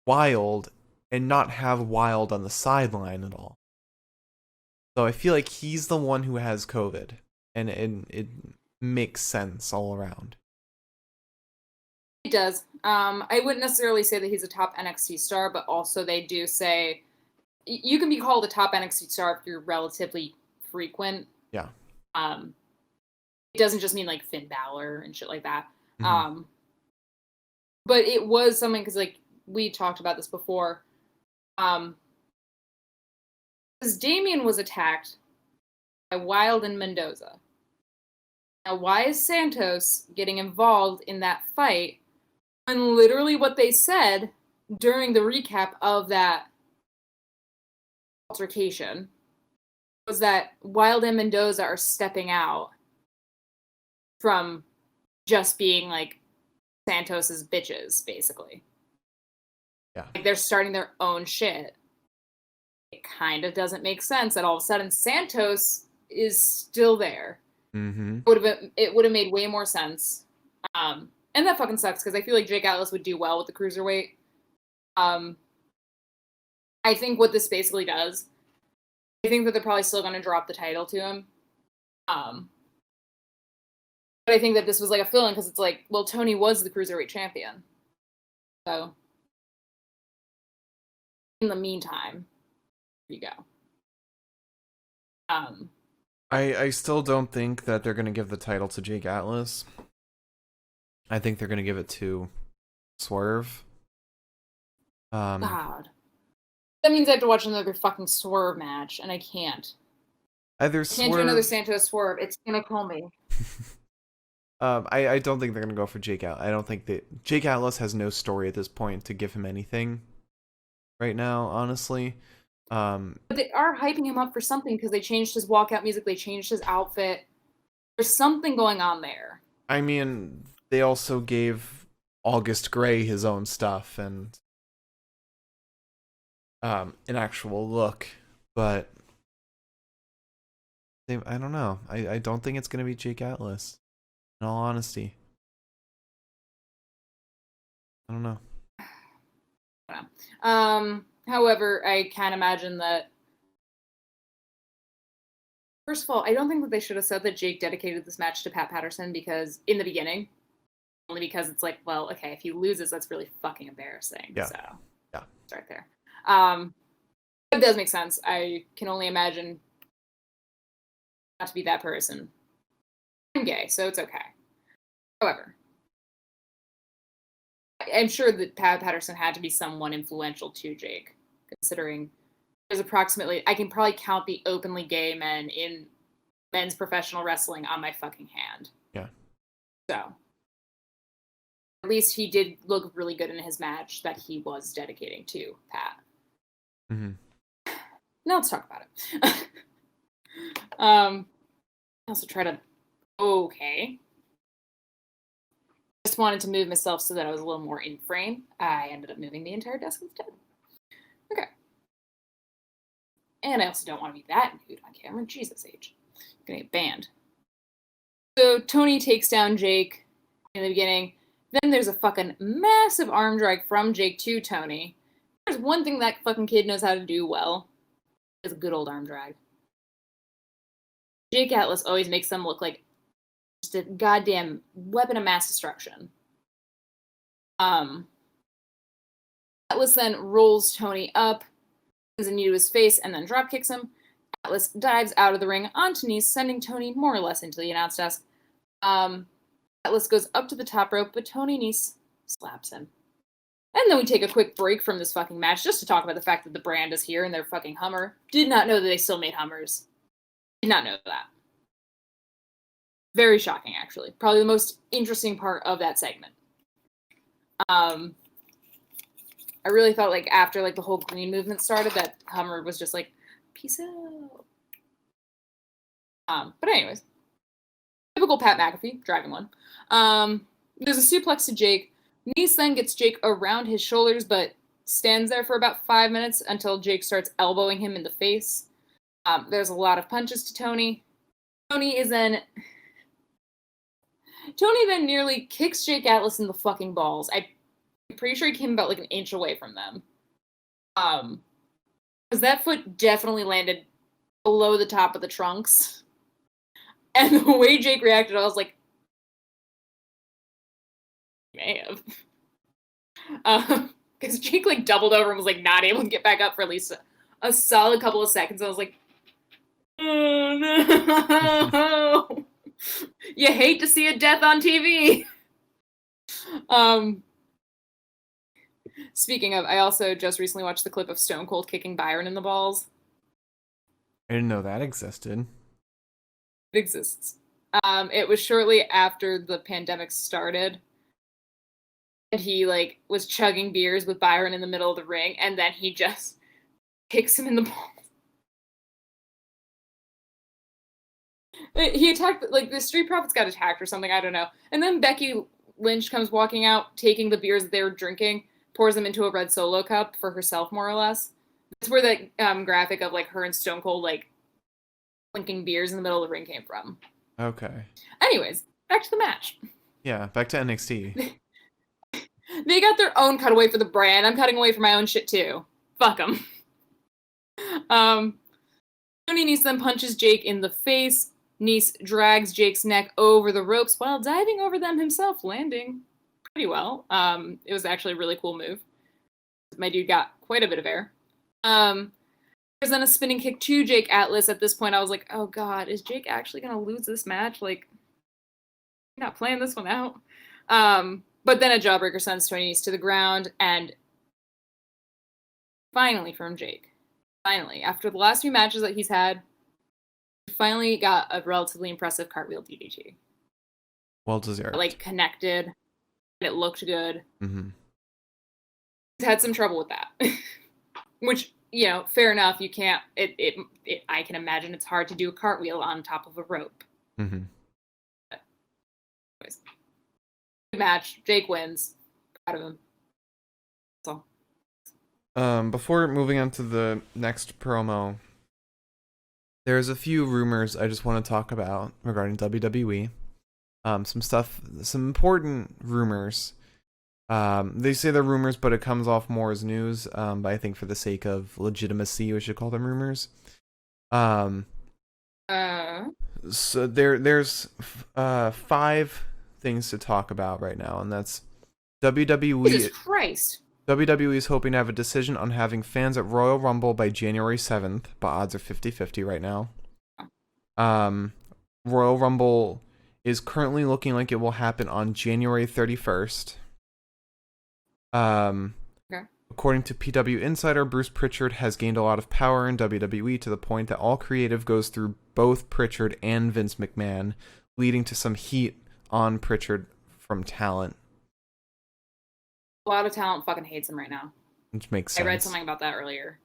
Wilde, and not have Wilde on the sideline at all. So I feel like he's the one who has COVID, and it makes sense all around. It does. I wouldn't necessarily say that he's a top NXT star, but also they do say you can be called a top NXT star if you're relatively frequent. Yeah. It doesn't just mean like Finn Balor and shit like that. But it was something because like we talked about this before. Because Damian was attacked by Wilde and Mendoza. Now, why is Santos getting involved in that fight when literally what they said during the recap of that altercation was that Wilde and Mendoza are stepping out from just being like Santos's bitches, basically. Yeah. Like they're starting their own shit. It kind of doesn't make sense that all of a sudden Santos is still there. It would have made way more sense. And that fucking sucks because I feel like Jake Atlas would do well with the cruiserweight. I think what this basically does, I think that they're probably still going to drop the title to him. But I think that this was like a fill-in because it's like, well, Tony was the cruiserweight champion. So, in the meantime, here you go. I still don't think that they're gonna give the title to Jake Atlas. I think they're gonna give it to Swerve. God. That means I have to watch another fucking Swerve match, and I can't. Either Can't do another Swerve. Santos Swerve. It's gonna kill me. I don't think they're gonna go for Jake Atlas. I don't think that Jake Atlas has no story at this point to give him anything right now, honestly. But they are hyping him up for something because they changed his walkout music, they changed his outfit. There's something going on there. I mean, they also gave August Gray his own stuff and an actual look, but I don't know. I don't think it's gonna be Jake Atlas. In all honesty, I don't know. However, I can't imagine that. First of all, I don't think that they should have said that Jake dedicated this match to Pat Patterson because in the beginning, only because it's like, well, okay, if he loses, that's really fucking embarrassing. Yeah. So Yeah. Start there. It does make sense. I can only imagine not to be that person. I'm gay, so it's okay. However, I'm sure that Pat Patterson had to be someone influential to Jake, considering there's approximately, I can probably count the openly gay men in men's professional wrestling on my fucking hand. Yeah. So, at least he did look really good in his match that he was dedicating to Pat. Mm-hmm. Now let's talk about it. I also try to, okay. Just wanted to move myself so that I was a little more in frame. I ended up moving the entire desk instead. Okay. And I also don't want to be that nude on camera. Jesus H. I'm gonna get banned. So Tony takes down Jake in the beginning. Then there's a fucking massive arm drag from Jake to Tony. There's one thing that fucking kid knows how to do well. It's a good old arm drag. Jake Atlas always makes them look like just a goddamn weapon of mass destruction. Atlas then rolls Tony up, sends a knee to his face, and then drop kicks him. Atlas dives out of the ring onto Nese, sending Tony more or less into the announce desk. Atlas goes up to the top rope, but Tony Nese slaps him. And then we take a quick break from this fucking match just to talk about the fact that the brand is here in their fucking Hummer. Did not know that they still made Hummers. Did not know that. Very shocking, actually. Probably the most interesting part of that segment. I really thought, like, after, like, the whole green movement started, that Hummer was just like, peace out. But anyways. Typical Pat McAfee, driving one. There's a suplex to Jake. Nese then gets Jake around his shoulders, but stands there for about 5 minutes until Jake starts elbowing him in the face. There's a lot of punches to Tony. Tony then nearly kicks Jake Atlas in the fucking balls. I'm pretty sure he came about like an inch away from them. Because that foot definitely landed below the top of the trunks. And the way Jake reacted, I was like, may have. Because Jake like doubled over and was like not able to get back up for at least a solid couple of seconds. I was like, oh no. You hate to see a death on TV. Speaking of, I also just recently watched the clip of Stone Cold kicking Byron in the balls. I didn't know that existed. It exists. It was shortly after the pandemic started. And he like was chugging beers with Byron in the middle of the ring, and then he just kicks him in the balls. He attacked, like, the Street Profits got attacked or something, I don't know. And then Becky Lynch comes walking out, taking the beers that they were drinking, pours them into a red Solo cup for herself, more or less. That's where the graphic of, like, her and Stone Cold, like, clinking beers in the middle of the ring came from. Okay. Anyways, back to the match. Yeah, back to NXT. They got their own cutaway for the brand. I'm cutting away for my own shit, too. Fuck them. Tony Nese then punches Jake in the face. Nese drags Jake's neck over the ropes while diving over them himself, landing pretty well. It was actually a really cool move. My dude got quite a bit of air. There's then a spinning kick to Jake Atlas. At this point, I was like, oh god, is Jake actually gonna lose this match? Like, you're not playing this one out. But then a jawbreaker sends Tony Nese to the ground, and finally from Jake. Finally, after the last few matches that he's had, he finally got a relatively impressive cartwheel DDT. Well deserved. Like, connected, and it looked good. Mm-hmm. He's had some trouble with that. Which, you know, fair enough. You can't, I can imagine it's hard to do a cartwheel on top of a rope. Mm-hmm. But anyways, good match. Jake wins. Proud of him. That's all. Before moving on to the next promo, there's a few rumors I just want to talk about regarding WWE. Some important rumors. They say they're rumors, but it comes off more as news. But I think for the sake of legitimacy, we should call them rumors. So there's 5 things to talk about right now, and that's WWE. Jesus Christ. WWE is hoping to have a decision on having fans at Royal Rumble by January 7th, but odds are 50-50 right now. Royal Rumble is currently looking like it will happen on January 31st. Okay. According to PW Insider, Bruce Pritchard has gained a lot of power in WWE to the point that all creative goes through both Pritchard and Vince McMahon, leading to some heat on Pritchard from talent. A lot of talent fucking hates him right now. Which makes sense. I read something about that earlier.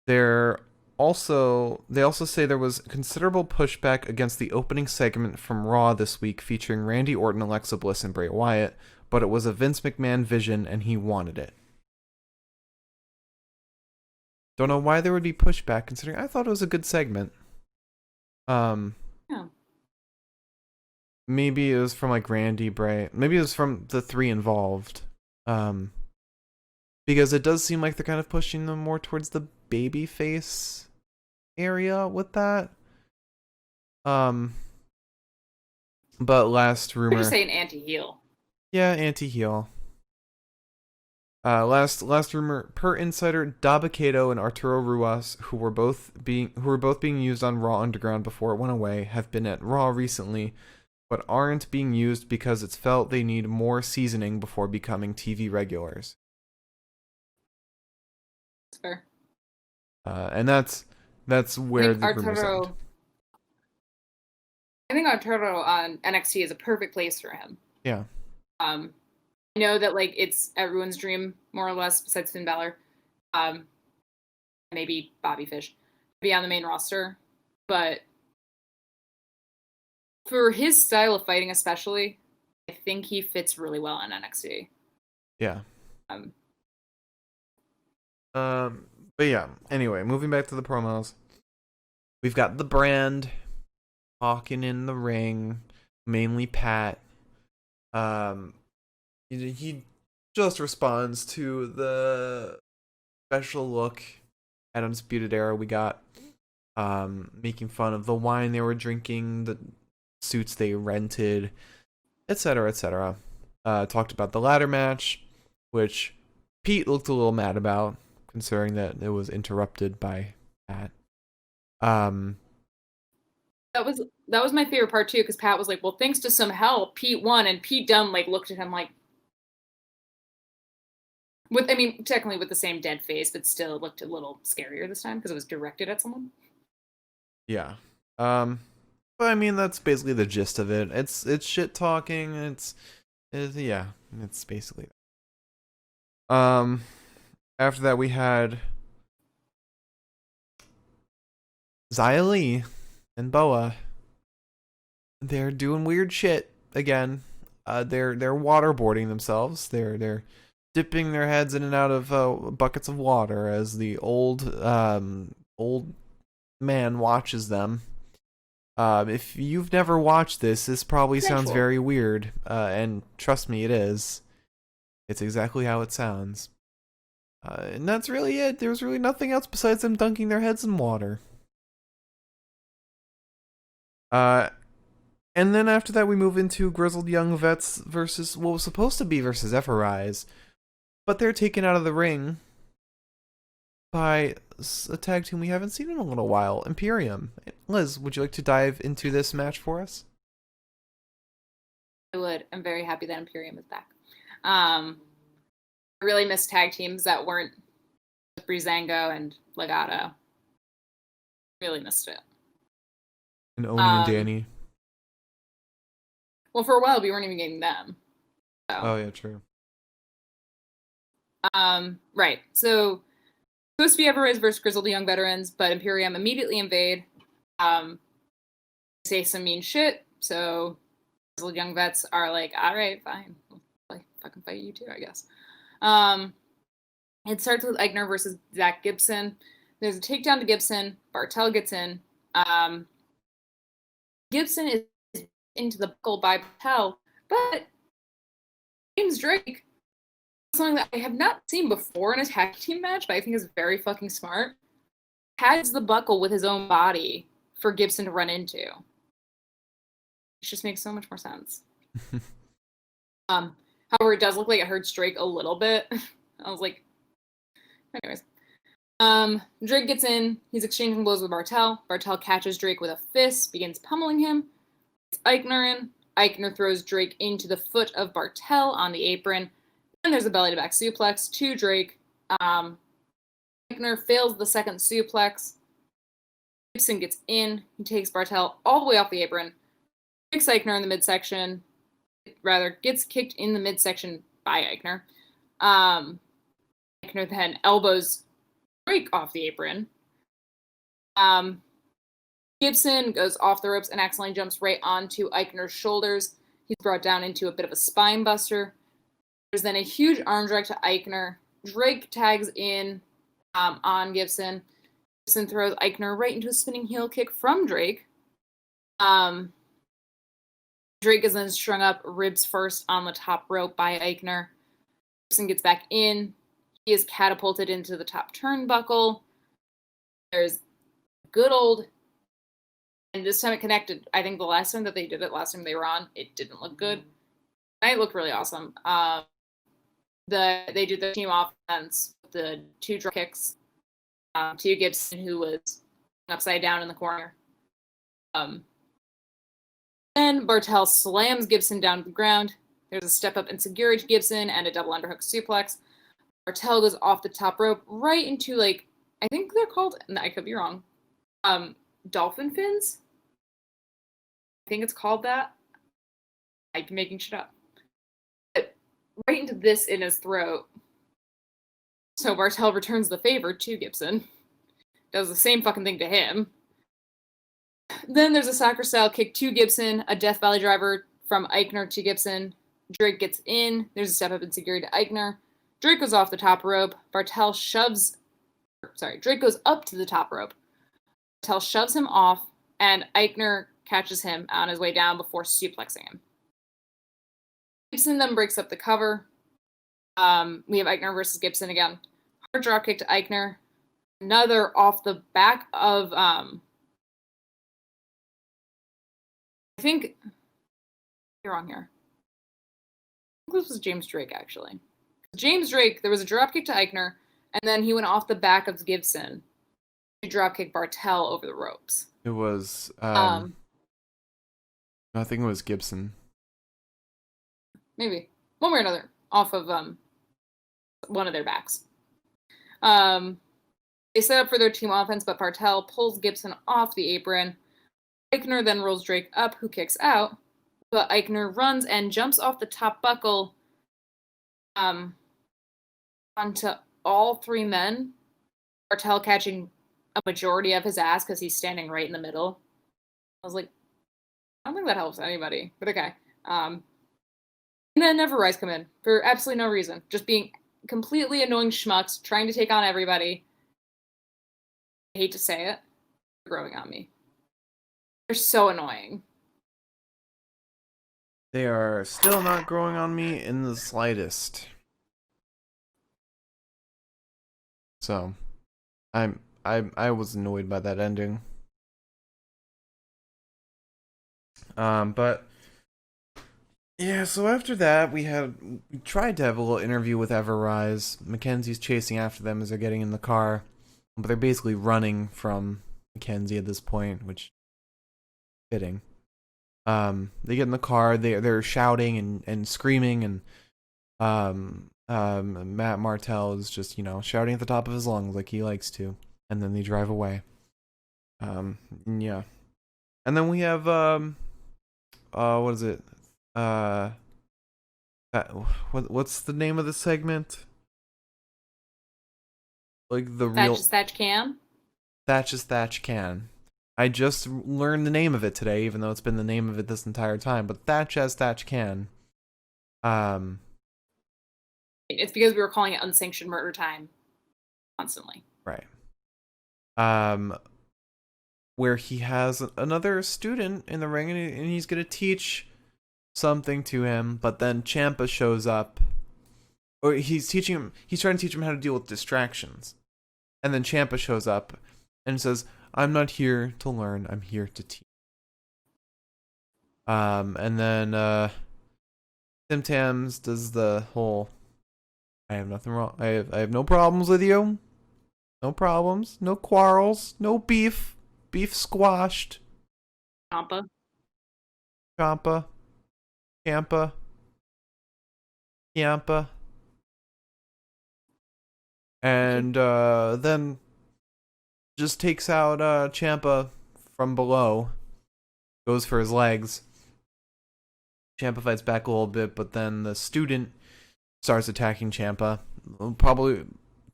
They also say there was considerable pushback against the opening segment from Raw this week featuring Randy Orton, Alexa Bliss, and Bray Wyatt, but it was a Vince McMahon vision and he wanted it. Don't know why there would be pushback considering I thought it was a good segment. Yeah. Maybe it was from like Randy, Bray. Maybe it was from the 3 involved. Because it does seem like they're kind of pushing them more towards the babyface area with that. But last rumor. I just say an anti-heel. Yeah, anti-heel. Last rumor, per Insider, Dabba-Kato and Arturo Ruas, who were both being used on Raw Underground before it went away, have been at Raw recently, but aren't being used because it's felt they need more seasoning before becoming TV regulars. That's fair. And that's where the rumors end. I think Arturo on NXT is a perfect place for him. Yeah. I know that like it's everyone's dream, more or less, besides Finn Balor. Maybe Bobby Fish to be on the main roster. But for his style of fighting especially, I think he fits really well in NXT. Yeah. But yeah, anyway, moving back to the promos. We've got the Brand talking in the ring, mainly Pat. He just responds to the special look at Undisputed Era we got, making fun of the wine they were drinking, the suits they rented, etc., etc. Talked about the ladder match, which Pete looked a little mad about, considering that it was interrupted by Pat. That was my favorite part too, because Pat was like, "Well, thanks to some help, Pete won," and Pete Dunne like looked at him like, technically with the same dead face, but still looked a little scarier this time because it was directed at someone. Yeah. But I mean, that's basically the gist of it. It's shit talking. It's basically. After that, we had Xia Li and Boa. They're doing weird shit again. They're waterboarding themselves. They're dipping their heads in and out of buckets of water as the old man watches them. If you've never watched this probably sounds very weird. And trust me, it is. It's exactly how it sounds. And that's really it. There was really nothing else besides them dunking their heads in water. And then after that, we move into Grizzled Young Vets versus what was supposed to be versus Rise, but they're taken out of the ring by a tag team we haven't seen in a little while, Imperium. Liz, would you like to dive into this match for us? I would. I'm very happy that Imperium is back. I really miss tag teams that weren't Breezango and Legado. Really missed it. And Oni and Danny. Well, for a while we weren't even getting them. So. Oh yeah, true. Right. So supposed to be Everrise versus Grizzled Young Veterans, but Imperium immediately invade. Say some mean shit. So Grizzled Young Vets are like, all right, fine. Like, fucking fight you too, I guess. It starts with Eichner versus Zach Gibson. There's a takedown to Gibson. Bartel gets in. Gibson is into the buckle by Bartel, but James Drake, something that I have not seen before in a tag team match, but I think is very fucking smart, has the buckle with his own body for Gibson to run into. It just makes so much more sense. However, it does look like it hurts Drake a little bit. I was like, anyways. Drake gets in. He's exchanging blows with Bartel. Bartel catches Drake with a fist, begins pummeling him. It's Eichner in. Eichner throws Drake into the foot of Bartel on the apron. Then there's a belly-to-back suplex to Drake. Eichner fails the second suplex. Gibson gets in. He takes Bartel all the way off the apron. Kicks Eichner in the midsection. Rather, gets kicked in the midsection by Eichner. Eichner then elbows Drake off the apron. Gibson goes off the ropes and accidentally jumps right onto Eichner's shoulders. He's brought down into a bit of a spine buster. There's then a huge arm drag to Eichner. Drake tags in on Gibson. Gibson throws Eichner right into a spinning heel kick from Drake. Drake is then strung up ribs first on the top rope by Eichner. Gibson gets back in. He is catapulted into the top turnbuckle. There's good old, and this time it connected. I think the last time that they did it, last time they were on, it didn't look good. It looked really awesome. They did the team offense with the two drop kicks to Gibson, who was upside down in the corner. Then Bartel slams Gibson down to the ground. There's a step up enziguri to Gibson and a double underhook suplex. Bartel goes off the top rope right into, like, I think they're called, and I could be wrong, dolphin fins? I think it's called that. I'm making shit up. But right into this in his throat. So Bartel returns the favor to Gibson. Does the same fucking thing to him. Then there's a soccer-style kick to Gibson, a Death Valley driver from Eichner to Gibson. Drake gets in. There's a step-up enziguri to Eichner. Drake goes off the top rope. Drake goes up to the top rope. Bartel shoves him off, and Eichner catches him on his way down before suplexing him. Gibson then breaks up the cover. We have Eichner versus Gibson again. Hard drop kick to Eichner. Another off the back of, I think, you're wrong here. I think this was James Drake, actually. James Drake, there was a dropkick to Eichner, and then he went off the back of Gibson to dropkick Bartel over the ropes. It was, I think it was Gibson. Maybe. One way or another. Off of one of their backs. They set up for their team offense, but Bartel pulls Gibson off the apron. Eichner then rolls Drake up, who kicks out, but Eichner runs and jumps off the top buckle onto all three men. Bartel catching a majority of his ass because he's standing right in the middle. I was like, I don't think that helps anybody, but okay. And then Everrise come in for absolutely no reason, just being completely annoying schmucks, trying to take on everybody. I hate to say it, they're growing on me. They're so annoying. They are still not growing on me in the slightest. So, I was annoyed by that ending. But yeah, so after that, we tried to have a little interview with Everrise. Mackenzie's chasing after them as they're getting in the car, but they're basically running from Mackenzie at this point, which is fitting. They get in the car, they're shouting and screaming, and Matt Martell is just, shouting at the top of his lungs like he likes to, and then they drive away. Yeah. And then we have what is it? What's the name of the segment? Like the real Thatch Can. Thatch Can. I just learned the name of it today, even though it's been the name of it this entire time. But Thatch Can. It's because we were calling it unsanctioned murder time constantly. Right. Where he has another student in the ring, and he's gonna teach something to him, but then Ciampa shows up, or he's trying to teach him how to deal with distractions, and then Ciampa shows up and says, "I'm not here to learn, I'm here to teach." And then Tim Tams does the whole, "I have nothing wrong, I have no problems with you, no problems, no quarrels, no beef squashed." Ciampa. And then just takes out Ciampa from below, goes for his legs. Ciampa fights back a little bit, but then the student starts attacking Ciampa. Probably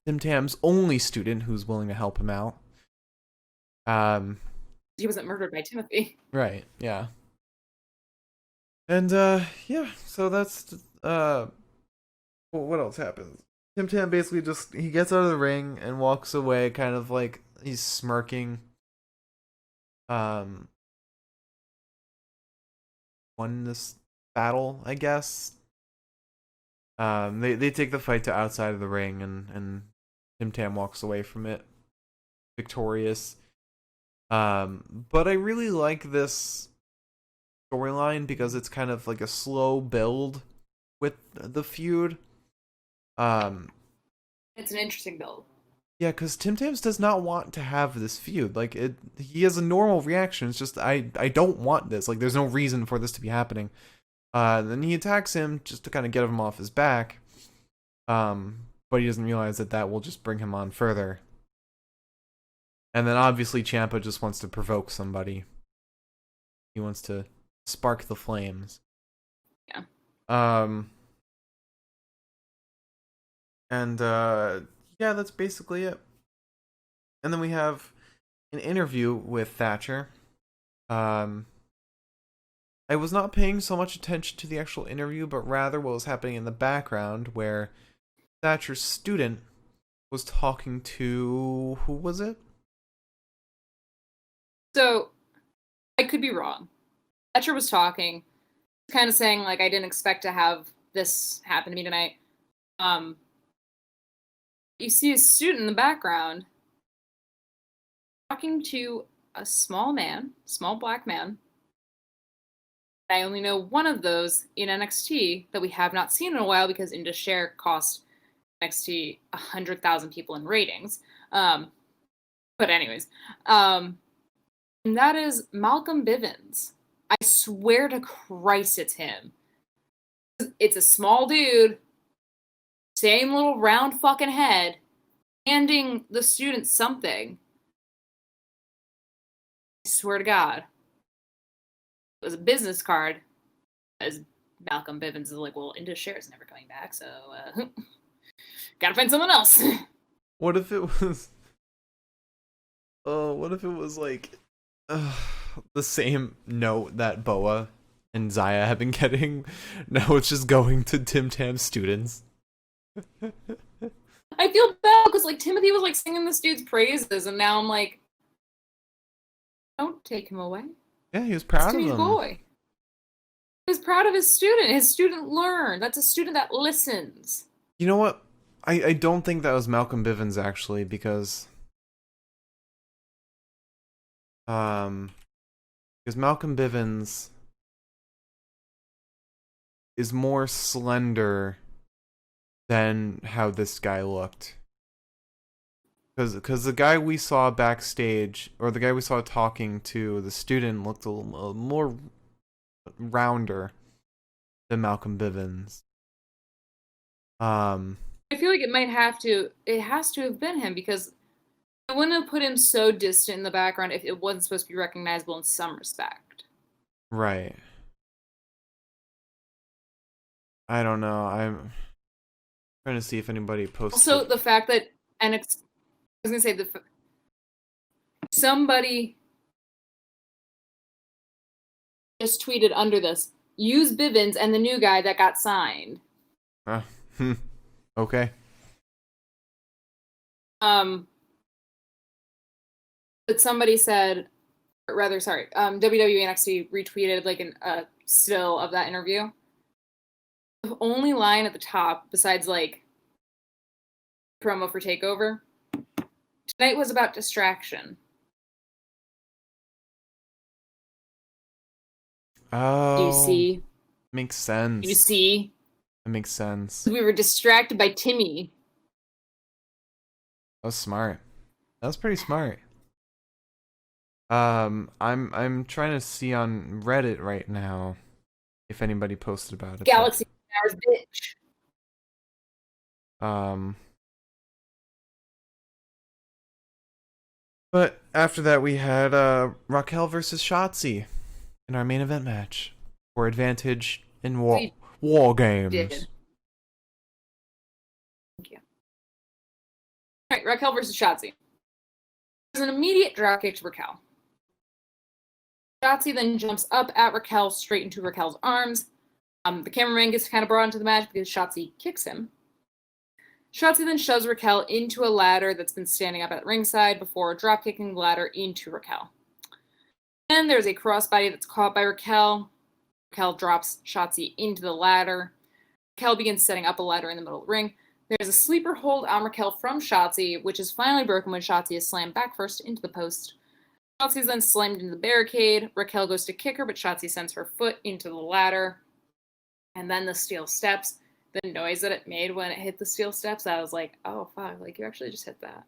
Tim Tam's only student who's willing to help him out. He wasn't murdered by Timothy. Right, yeah. And yeah, so that's what else happens? Tim Tam basically he gets out of the ring and walks away, kind of like he's smirking. Won this battle, I guess. They take the fight to outside of the ring, and Tim Tam walks away from it victorious. But I really like this storyline because it's kind of like a slow build with the feud. It's an interesting build. Yeah, because Tim Tams does not want to have this feud. Like, he has a normal reaction. It's just, I don't want this. Like, there's no reason for this to be happening. Then he attacks him just to kind of get him off his back. But he doesn't realize that will just bring him on further. And then obviously Ciampa just wants to provoke somebody. He wants to spark the flames. Yeah. And yeah, that's basically it. And then we have an interview with Thatcher. I was not paying so much attention to the actual interview, but rather what was happening in the background, where Thatcher's student was talking to, who was it? So, I could be wrong. Thatcher was talking, kind of saying, like, I didn't expect to have this happen to me tonight. You see a student in the background talking to a small black man. I only know one of those in NXT that we have not seen in a while because Indus Sher cost NXT 100,000 people in ratings. But anyways, and that is Malcolm Bivens. I swear to Christ it's him. It's a small dude, same little round fucking head, handing the student something. I swear to God. It was a business card. As Malcolm Bivens is like, well, Indus Sher is never coming back, so gotta find someone else. What if it was... Oh, what if it was like the same note that Boa and Zaya have been getting? Now it's just going to Tim Tam's students. I feel bad because like Timothy was like singing this dude's praises, and now I'm like, don't take him away. Yeah, he was proud of him. Boy. He was proud of his student. His student learned. That's a student that listens. You know what? I don't think that was Malcolm Bivens actually, because Malcolm Bivens is more slender than how this guy looked. Because the guy we saw backstage, or the guy we saw talking to the student, looked a little more rounder than Malcolm Bivens. I feel like it has to have been him, because I wouldn't have put him so distant in the background if it wasn't supposed to be recognizable in some respect. Right. I don't know. I'm trying to see if anybody posted. Also, the fact that I was gonna say somebody just tweeted under this, use Bivens and the new guy that got signed. Okay. But somebody said, WWE NXT retweeted like a still of that interview. The only line at the top, besides like promo for Takeover, tonight was about distraction. Oh. Do you see? Makes sense. Do you see? That makes sense. We were distracted by Timmy. That was smart. That was pretty smart. I'm trying to see on Reddit right now if anybody posted about it. Galaxy Hours, bitch. But after that we had Raquel versus Shotzi in our main event match for advantage in war games. Did. Thank you. All right, Raquel versus Shotzi. There's an immediate drop kick to Raquel. Shotzi then jumps up at Raquel straight into Raquel's arms. The cameraman gets kind of brought into the match because Shotzi kicks him. Shotzi then shoves Raquel into a ladder that's been standing up at ringside before drop kicking the ladder into Raquel. Then there's a crossbody that's caught by Raquel. Raquel drops Shotzi into the ladder. Raquel begins setting up a ladder in the middle of the ring. There's a sleeper hold on Raquel from Shotzi, which is finally broken when Shotzi is slammed back first into the post. Shotzi is then slammed into the barricade. Raquel goes to kick her, but Shotzi sends her foot into the ladder. And then the steel steps. The noise that it made when it hit the steel steps, I was like, oh fuck, like you actually just hit that.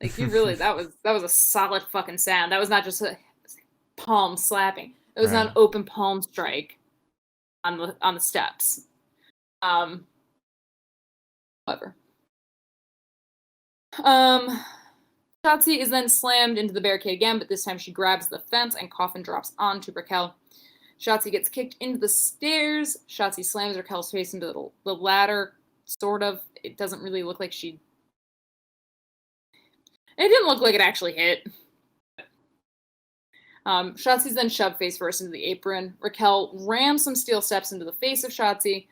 Like you really, that was a solid fucking sound. That was not just a palm slapping. It was not an open palm strike on the steps. However. Shotzi is then slammed into the barricade again, but this time she grabs the fence and coffin drops onto Raquel. Shotzi gets kicked into the stairs. Shotzi slams Raquel's face into the ladder, sort of. It doesn't really look like it didn't look like it actually hit. Shotzi's then shoved face first into the apron. Raquel rams some steel steps into the face of Shotzi,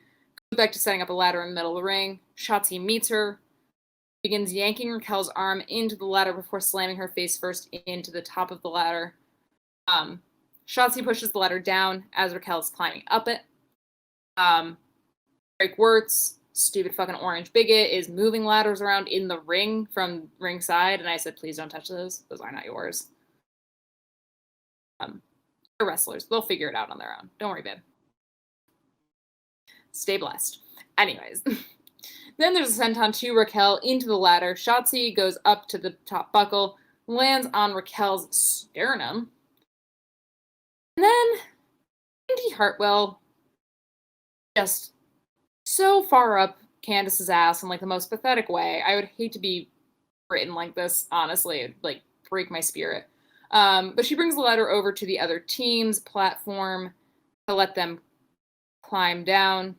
goes back to setting up a ladder in the middle of the ring. Shotzi meets her, begins yanking Raquel's arm into the ladder before slamming her face first into the top of the ladder. Shotzi pushes the ladder down as Raquel is climbing up it. Drake Wirtz, stupid fucking orange bigot, is moving ladders around in the ring from ringside, and I said, please don't touch those. Those are not yours. They're wrestlers. They'll figure it out on their own. Don't worry, babe. Stay blessed. Anyways. Then there's a senton to Raquel into the ladder. Shotzi goes up to the top buckle, lands on Raquel's sternum. And then Indy Hartwell just so far up Candace's ass in like the most pathetic way. I would hate to be written like this, honestly. It'd like break my spirit. But she brings the ladder over to the other team's platform to let them climb down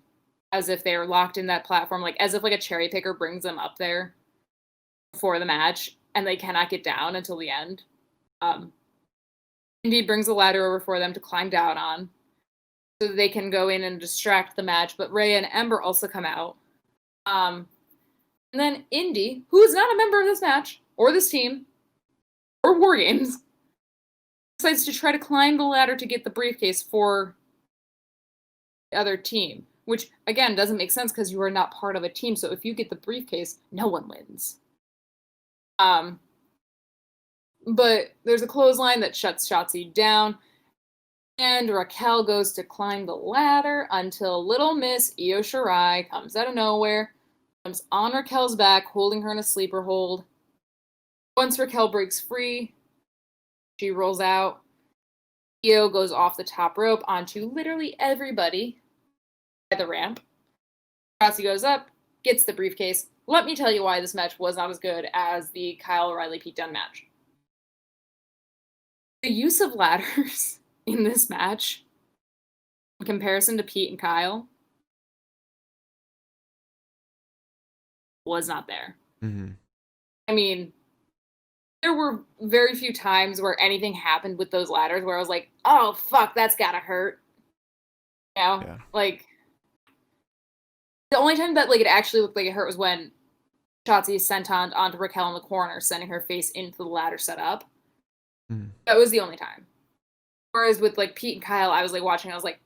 as if they are locked in that platform, like as if like a cherry picker brings them up there before the match and they cannot get down until the end. Indy brings the ladder over for them to climb down on so that they can go in and distract the match, but Rhea and Ember also come out. And then Indy, who is not a member of this match or this team or War Games, decides to try to climb the ladder to get the briefcase for the other team, which, again, doesn't make sense because you are not part of a team. So if you get the briefcase, no one wins. But there's a clothesline that shuts Shotzi down. And Raquel goes to climb the ladder until little Miss Io Shirai comes out of nowhere, jumps on Raquel's back, holding her in a sleeper hold. Once Raquel breaks free, she rolls out. Io goes off the top rope onto literally everybody by the ramp. Shotzi goes up, gets the briefcase. Let me tell you why this match was not as good as the Kyle O'Reilly-Pete Dunne match. The use of ladders in this match, in comparison to Pete and Kyle, was not there. Mm-hmm. I mean, there were very few times where anything happened with those ladders where I was like, oh, fuck, that's gotta hurt. You know? Yeah. Like, the only time that like it actually looked like it hurt was when Shotzi sent onto Raquel in the corner, sending her face into the ladder set up. Mm. That was the only time. Whereas with like Pete and Kyle, I was like watching, I was like,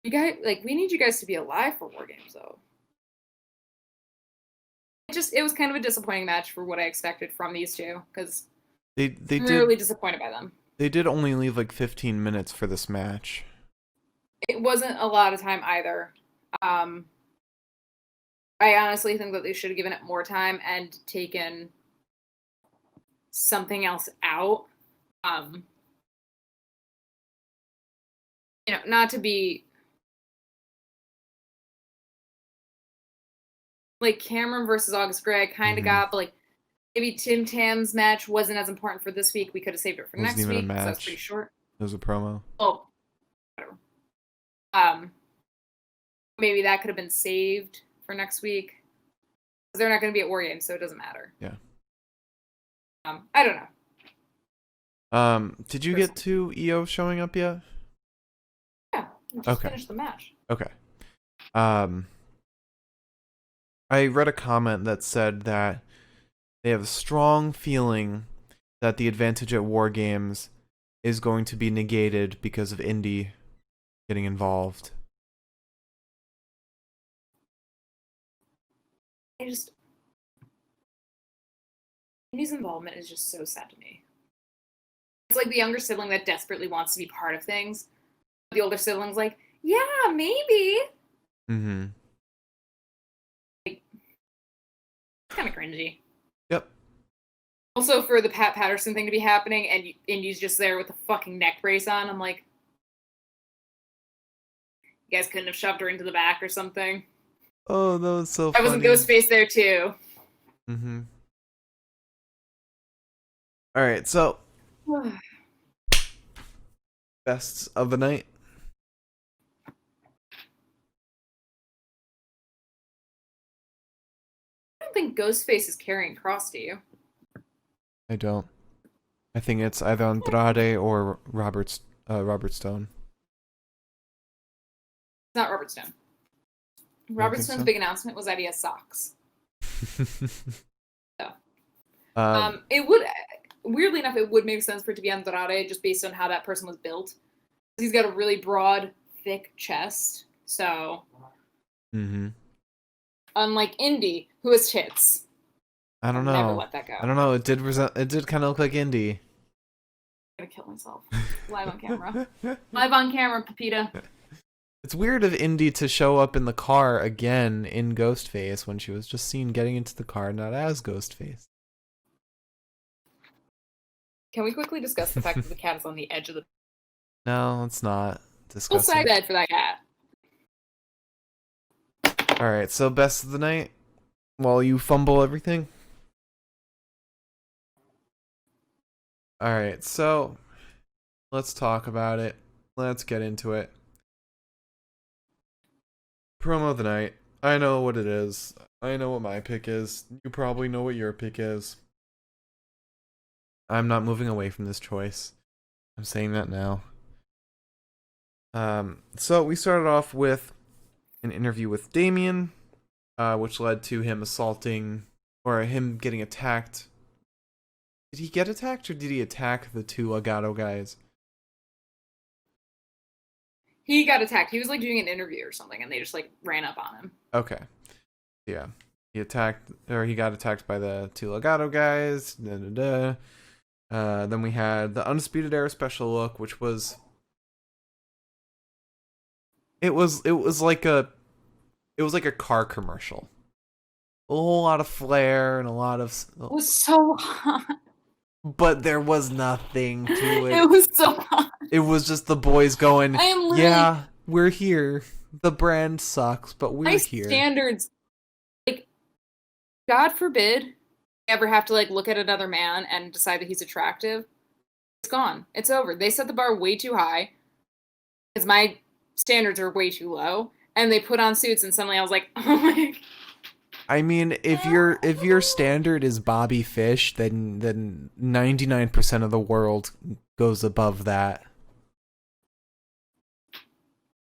you guys, like, we need you guys to be alive for War Games, though. It was kind of a disappointing match for what I expected from these two, because I'm really disappointed by them. They did only leave like 15 minutes for this match. It wasn't a lot of time either. I honestly think that they should have given it more time and taken something else out. Not to be like Cameron versus August Gray, I kind of got, but like maybe Tim Tam's match wasn't as important for this week. We could have saved it for next week. Because that was pretty short. It was a promo. Oh, whatever. Maybe that could have been saved for next week. Because they're not going to be at War Games, so it doesn't matter. Yeah. I don't know. Did you get to EO showing up yet? Yeah, I just finished the match. Okay. I read a comment that said that they have a strong feeling that the advantage at War Games is going to be negated because of Indy getting involved. Indy's involvement is just so sad to me. It's like the younger sibling that desperately wants to be part of things. The older sibling's like, yeah, maybe. Mm-hmm. Like, it's kind of cringy. Yep. Also, for the Pat Patterson thing to be happening and Indy's just there with a fucking neck brace on, I'm like, you guys couldn't have shoved her into the back or something. Oh, that was so funny. I was in Ghostface there too. Mm-hmm. All right, so bests of the night. I don't think Ghostface is carrying Cross, do you? I don't. I think it's either Andrade or Robert Stone. It's not Robert Stone. Robert Stone's big announcement was that he has socks. So, it would, weirdly enough, it would make sense for it to be Andrade just based on how that person was built. He's got a really broad, thick chest. So, unlike Indy, who has tits. I don't know. Never let that go. I don't know. It did kind of look like Indy. I'm gonna kill myself live on camera. Live on camera, Pepita. It's weird of Indy to show up in the car again in Ghostface when she was just seen getting into the car, not as Ghostface. Can we quickly discuss the fact that the cat is on the edge of the... No, let's not discuss Full side bed for that cat. Alright, so best of the night? While you fumble everything? Alright, so let's talk about it. Let's get into it. Promo of the night. I know what it is. I know what my pick is. You probably know what your pick is. I'm not moving away from this choice. I'm saying that now. So we started off with an interview with Damian, which led to him assaulting, or him getting attacked. Did he get attacked, or did he attack the two Legado guys? He got attacked. He was like doing an interview or something, and they just like ran up on him. Okay. Yeah. He got attacked by the two Legado guys. Then we had the Undisputed Era special look, which was it was like a car commercial. A whole lot of flair and a lot of It was so hot. but there was nothing to it. It was so hot. It was just the boys going, I am literally, yeah, we're here. The brand sucks, but we're my here. standards, like, God forbid I ever have to like look at another man and decide that he's attractive. It's gone. It's over. They set the bar way too high because my standards are way too low. And they put on suits, and suddenly I was like, oh my. I mean, if your standard is Bobby Fish, then 99% of the world goes above that.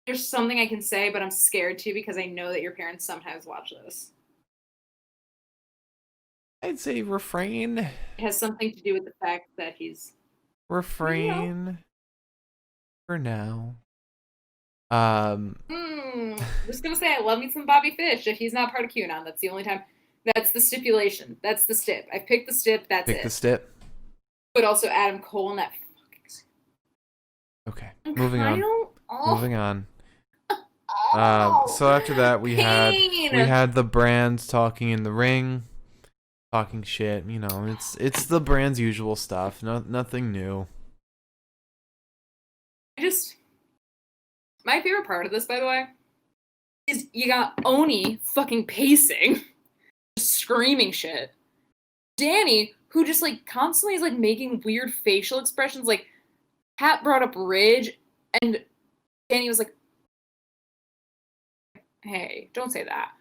There's something I can say, but I'm scared to because I know that your parents sometimes watch this. I'd say refrain. It has something to do with the fact that he's Refrain for now. I'm just gonna say I love me some Bobby Fish. If he's not part of QAnon, that's the only time. That's the stipulation. That's the stip. I picked the stip. That's Pick it. the stip. But also Adam Cole and that. Okay, moving on. Oh. Moving on. Oh. So after that we Pain. had the brands talking in the ring, talking shit. You know, it's the brand's usual stuff. Nothing new. My favorite part of this, by the way, is you got Oni fucking pacing, just screaming shit. Danny, who just like constantly is like making weird facial expressions. Like Pat brought up Ridge, and Danny was like, "Hey, don't say that."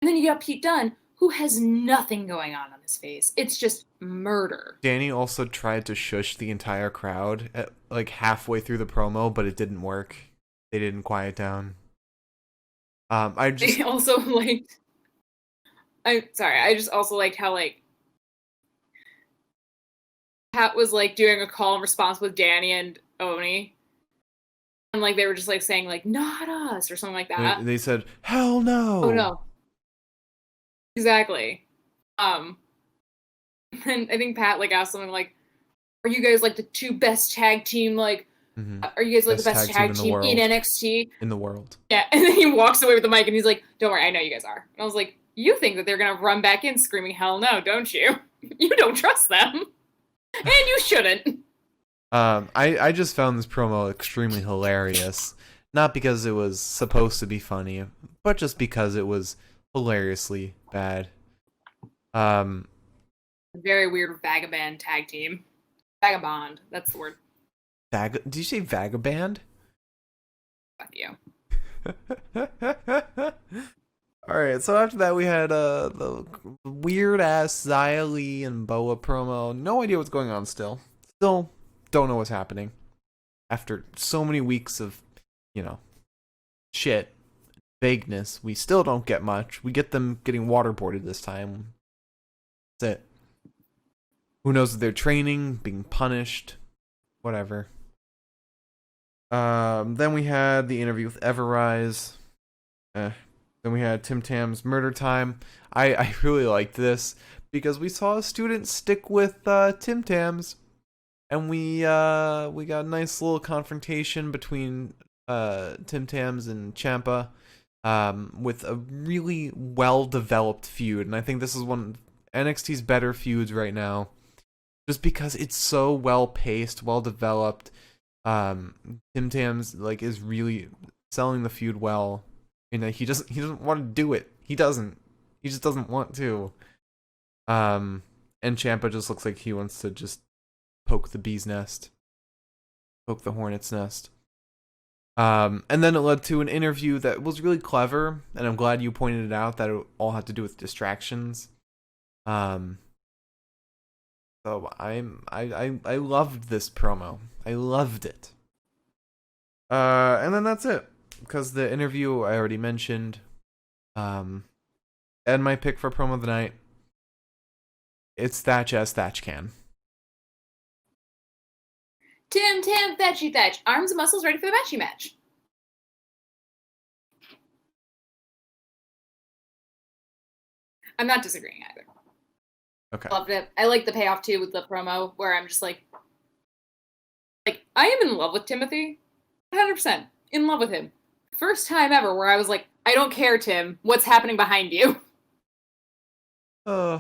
And then you got Pete Dunne, who has nothing going on his face. It's just murder. Danny also tried to shush the entire crowd at, like halfway through the promo, but it didn't work. They didn't quiet down. I just also liked. I just also liked how like Pat was like doing a call and response with Danny and Oni, and like they were just like saying like not us or something like that. They said hell no. Oh no. Exactly. And I think Pat like asked something like, "Are you guys like the two best tag team like?" Are you guys like the best tag team in NXT? In the world. Yeah, and then he walks away with the mic and he's like, "Don't worry, I know you guys are." And I was like, "You think that they're gonna run back in screaming hell no, don't you? You don't trust them. And you shouldn't." I just found this promo extremely hilarious. Not because it was supposed to be funny, but just because it was hilariously bad. Very weird vagabond tag team. Vagabond, that's the word. Did you say vagabond? Fuck you. Alright, so after that we had the weird ass Xia Li and Boa promo. No idea what's going on still. Still don't know what's happening. After so many weeks of, you know, shit, vagueness, we still don't get much. We get them getting waterboarded this time. That's it. Who knows if they're training, being punished, whatever. Then we had the interview with Everrise. Then we had Tim Tam's Murder Time. I really liked this because we saw a student stick with Tim Tams, and we got a nice little confrontation between Tim Tams and Ciampa, with a really well developed feud, and I think this is one of NXT's better feuds right now, just because it's so well paced, well developed. Tim Tams like is really selling the feud well, and he doesn't want to do it. He just doesn't want to. And Ciampa just looks like he wants to just poke the bee's nest, poke the hornet's nest. And then it led to an interview that was really clever, and I'm glad you pointed it out that it all had to do with distractions. So I loved this promo. I loved it. And then that's it. Because the interview I already mentioned. And my pick for promo of the night. It's Thatch as Thatch can. Tim, Thatchy Thatch. Arms and muscles ready for the matchy match. I'm not disagreeing either. Okay. Loved it. I like the payoff too with the promo where I'm just like I am in love with Timothy, 100% in love with him. First time ever where I was like, I don't care, Tim. What's happening behind you? Uh,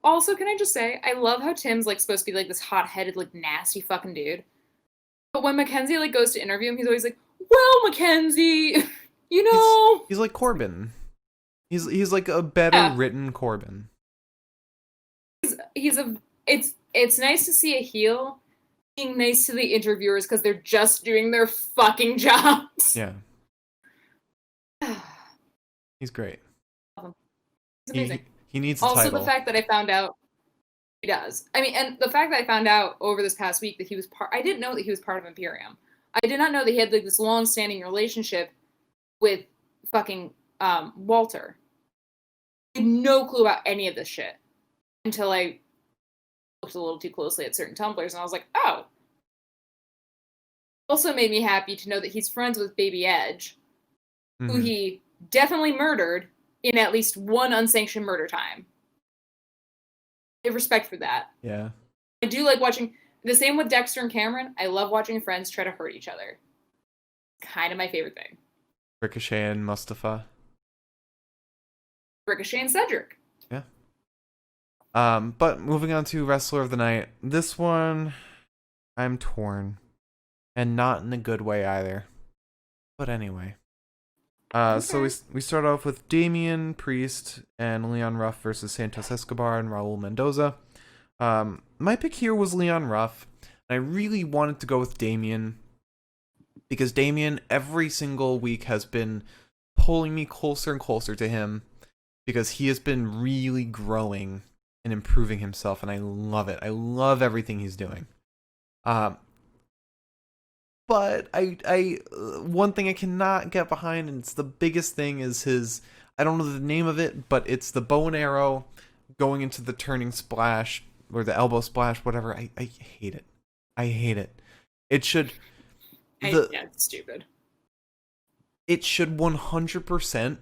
Also, can I just say, I love how Tim's like supposed to be like this hot-headed, like nasty fucking dude. But when Mackenzie like goes to interview him, he's always like, "Well, Mackenzie, you know." he's like Corbin. He's like a better Yeah, written Corbin. he's a. It's nice to see a heel being nice to the interviewers because they're just doing their fucking jobs. Yeah, he's great. It's amazing. He needs a Also, the title. fact that I found out he does. I mean, and the fact that I found out over this past week that he was part. I didn't know that he was part of Imperium. I did not know that he had like this long-standing relationship with fucking Walter. I had no clue about any of this shit until I looked a little too closely at certain tumblers, and I was like, oh. Also made me happy to know that he's friends with Baby Edge, who he definitely murdered in at least one unsanctioned murder time. I have respect for that. Yeah. I do like watching the same with Dexter and Cameron. I love watching friends try to hurt each other. Kind of my favorite thing. Ricochet and Mustafa. Ricochet and Cedric. Yeah. But moving on to Wrestler of the Night. This one, I'm torn. And not in a good way either. But anyway. Okay. So we start off with Damian Priest and Leon Ruff versus Santos Escobar and Raul Mendoza. My pick here was Leon Ruff. And I really wanted to go with Damian. Because Damian, every single week, has been pulling me closer and closer to him. Because he has been really growing and improving himself. And I love it. I love everything he's doing. But I one thing I cannot get behind, and it's the biggest thing, is his, I don't know the name of it, but it's the bow and arrow going into the turning splash, or the elbow splash, whatever. I hate it. I hate it. It should... Yeah, it's stupid. It should 100%...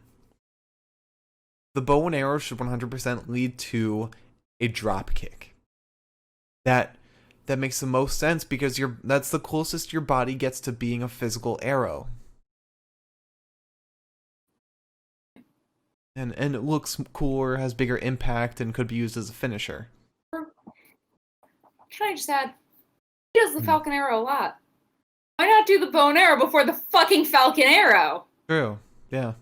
The bow and arrow should 100% lead to a drop kick. That makes the most sense, because that's the closest your body gets to being a physical arrow. And it looks cooler, has bigger impact, and could be used as a finisher. Can I just add, he does the Falcon Arrow a lot. Why not do the bow and arrow before the fucking Falcon Arrow? True, yeah.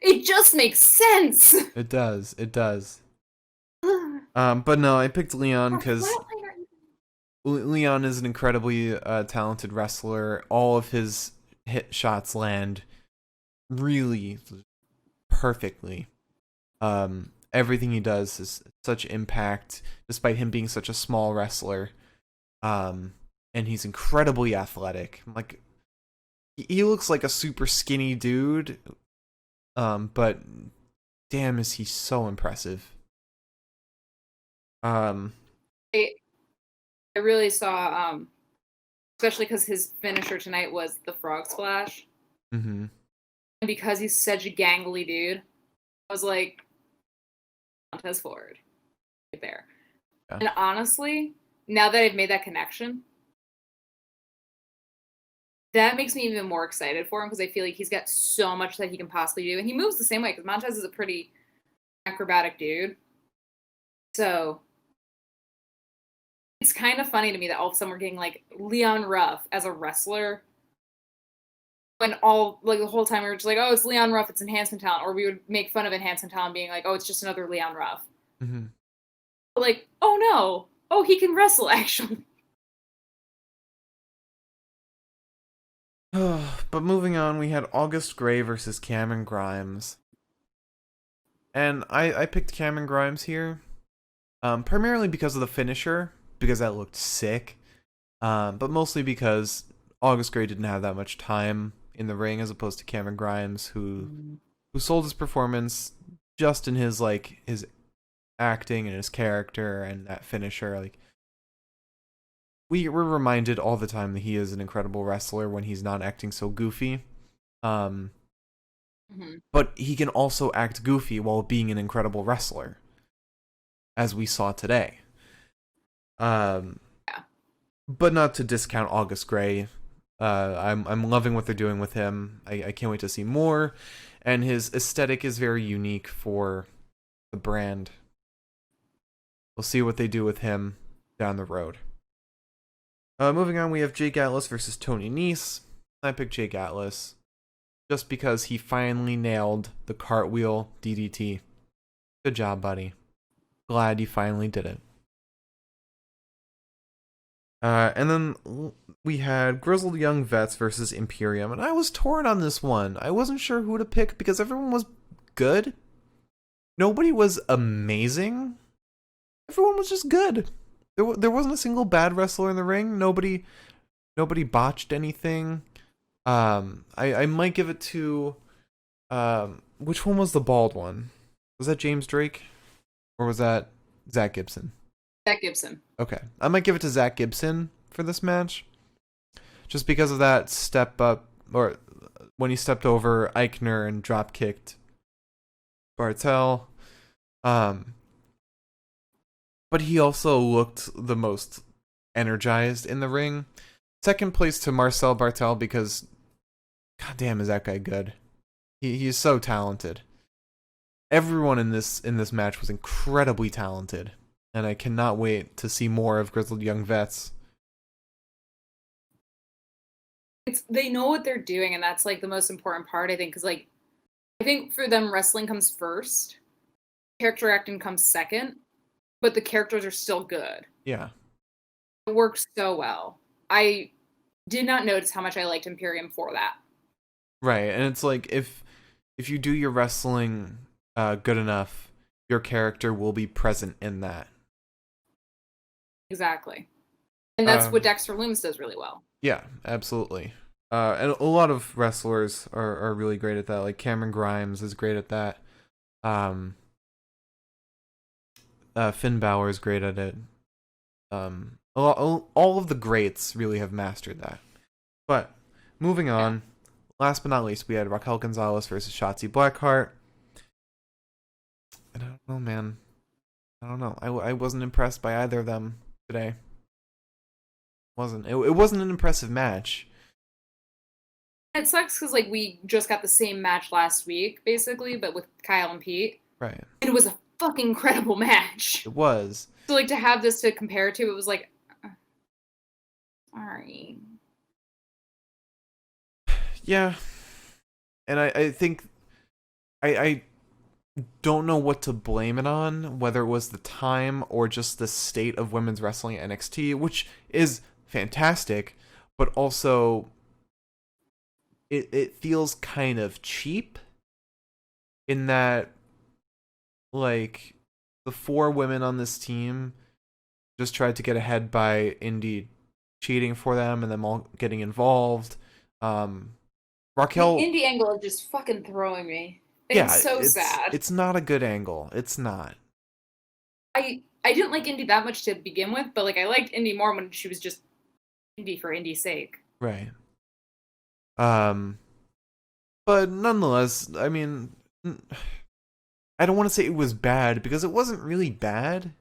It just makes sense. It does. But no, I picked Leon because Leon is an incredibly talented wrestler. All of his hit shots land really perfectly. Everything he does is such impact, despite him being such a small wrestler. And he's incredibly athletic. Like, he looks like a super skinny dude. But damn, is he so impressive. I really saw, especially because his finisher tonight was the frog splash. Mm-hmm. And because he's such a gangly dude, I was like, Montez Ford, right there. Yeah. And honestly, now that I've made that connection, that makes me even more excited for him, because I feel like he's got so much that he can possibly do. And he moves the same way, because Montez is a pretty acrobatic dude. So it's kind of funny to me that all of a sudden we're getting like Leon Ruff as a wrestler, when all, like, the whole time we were just like, oh, it's Leon Ruff, it's enhancement talent. Or we would make fun of enhancement talent being like, oh, it's just another Leon Ruff. Mm-hmm. But like, oh no, oh, he can wrestle actually. But moving on, we had August Gray versus Cameron Grimes. And I picked Cameron Grimes here. Primarily because of the finisher, because that looked sick. But mostly because August Gray didn't have that much time in the ring, as opposed to Cameron Grimes, who sold his performance just in his acting and his character and that finisher. Like, we're reminded all the time that he is an incredible wrestler when he's not acting so goofy. Mm-hmm. but he can also act goofy while being an incredible wrestler, as we saw today. Yeah. But not to discount August Gray. I'm loving what they're doing with him. I can't wait to see more, and his aesthetic is very unique for the brand. We'll see what they do with him down the road. Moving on, we have Jake Atlas versus Tony Nese. I picked Jake Atlas just because he finally nailed the cartwheel DDT. Good job, buddy. Glad you finally did it. And then we had Grizzled Young Vets versus Imperium, and I was torn on this one. I wasn't sure who to pick because everyone was good. Nobody was amazing. Everyone was just good. There wasn't a single bad wrestler in the ring. Nobody botched anything. I might give it to which one was the bald one? Was that James Drake? Or was that Zach Gibson? Zach Gibson. Okay. I might give it to Zach Gibson for this match. Just because of that step up, or when he stepped over Eichner and drop kicked Bartel. But he also looked the most energized in the ring. Second place to Marcel Bartel because, goddamn, is that guy good? He's so talented. Everyone in this match was incredibly talented, and I cannot wait to see more of Grizzled Young Vets. They know what they're doing, and that's like the most important part, I think, because like I think for them wrestling comes first, character acting comes second, but the characters are still good. Yeah. It works so well. I did not notice how much I liked Imperium for that. Right, and it's like if you do your wrestling good enough, your character will be present in that. Exactly. And that's what Dexter Loomis does really well. Yeah, absolutely. And a lot of wrestlers are really great at that. Like Cameron Grimes is great at that. Finn Balor is great at it. All of the greats really have mastered that. But moving on, last but not least, we had Raquel Gonzalez versus Shotzi Blackheart. And I don't know, man. I don't know. I wasn't impressed by either of them today. It wasn't an impressive match. It sucks because like we just got the same match last week, basically, but with Kyle and Pete. Right. And it was a fucking incredible match. It was. So like to have this to compare to, it was like, sorry. Yeah. And I think I don't know what to blame it on, whether it was the time or just the state of women's wrestling at NXT, which is fantastic, but also it feels kind of cheap in that, like, the 4 women on this team just tried to get ahead by Indy cheating for them and them all getting involved. Raquel, the Indy angle is just fucking throwing me. It's sad. It's not a good angle. It's not. I didn't like Indy that much to begin with, but like I liked Indy more when she was just Indy for Indy's sake. Right. But nonetheless, I mean, I don't want to say it was bad because it wasn't really bad,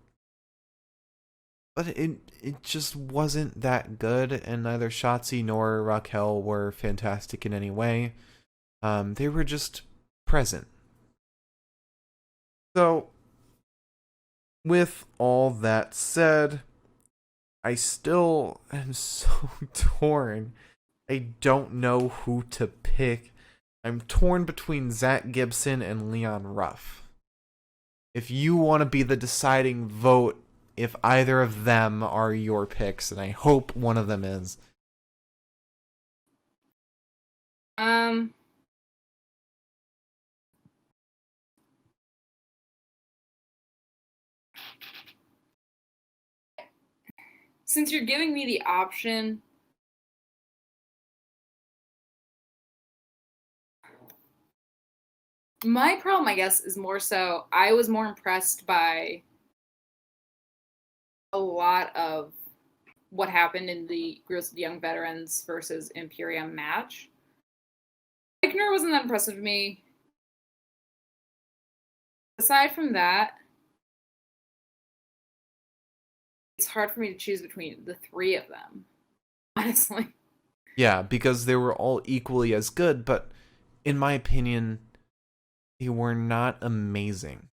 but it just wasn't that good, and neither Shotzi nor Raquel were fantastic in any way. They were just present. So, with all that said, I still am so torn. I don't know who to pick. I'm torn between Zach Gibson and Leon Ruff. If you want to be the deciding vote, if either of them are your picks, and I hope one of them is. Since you're giving me the option, my problem, I guess, is more so I was more impressed by a lot of what happened in the Grizzled Young Veterans versus Imperium match. Eichner wasn't that impressive to me. aside from that, it's hard for me to choose between the three of them, honestly. Yeah, because they were all equally as good, but in my opinion, they were not amazing.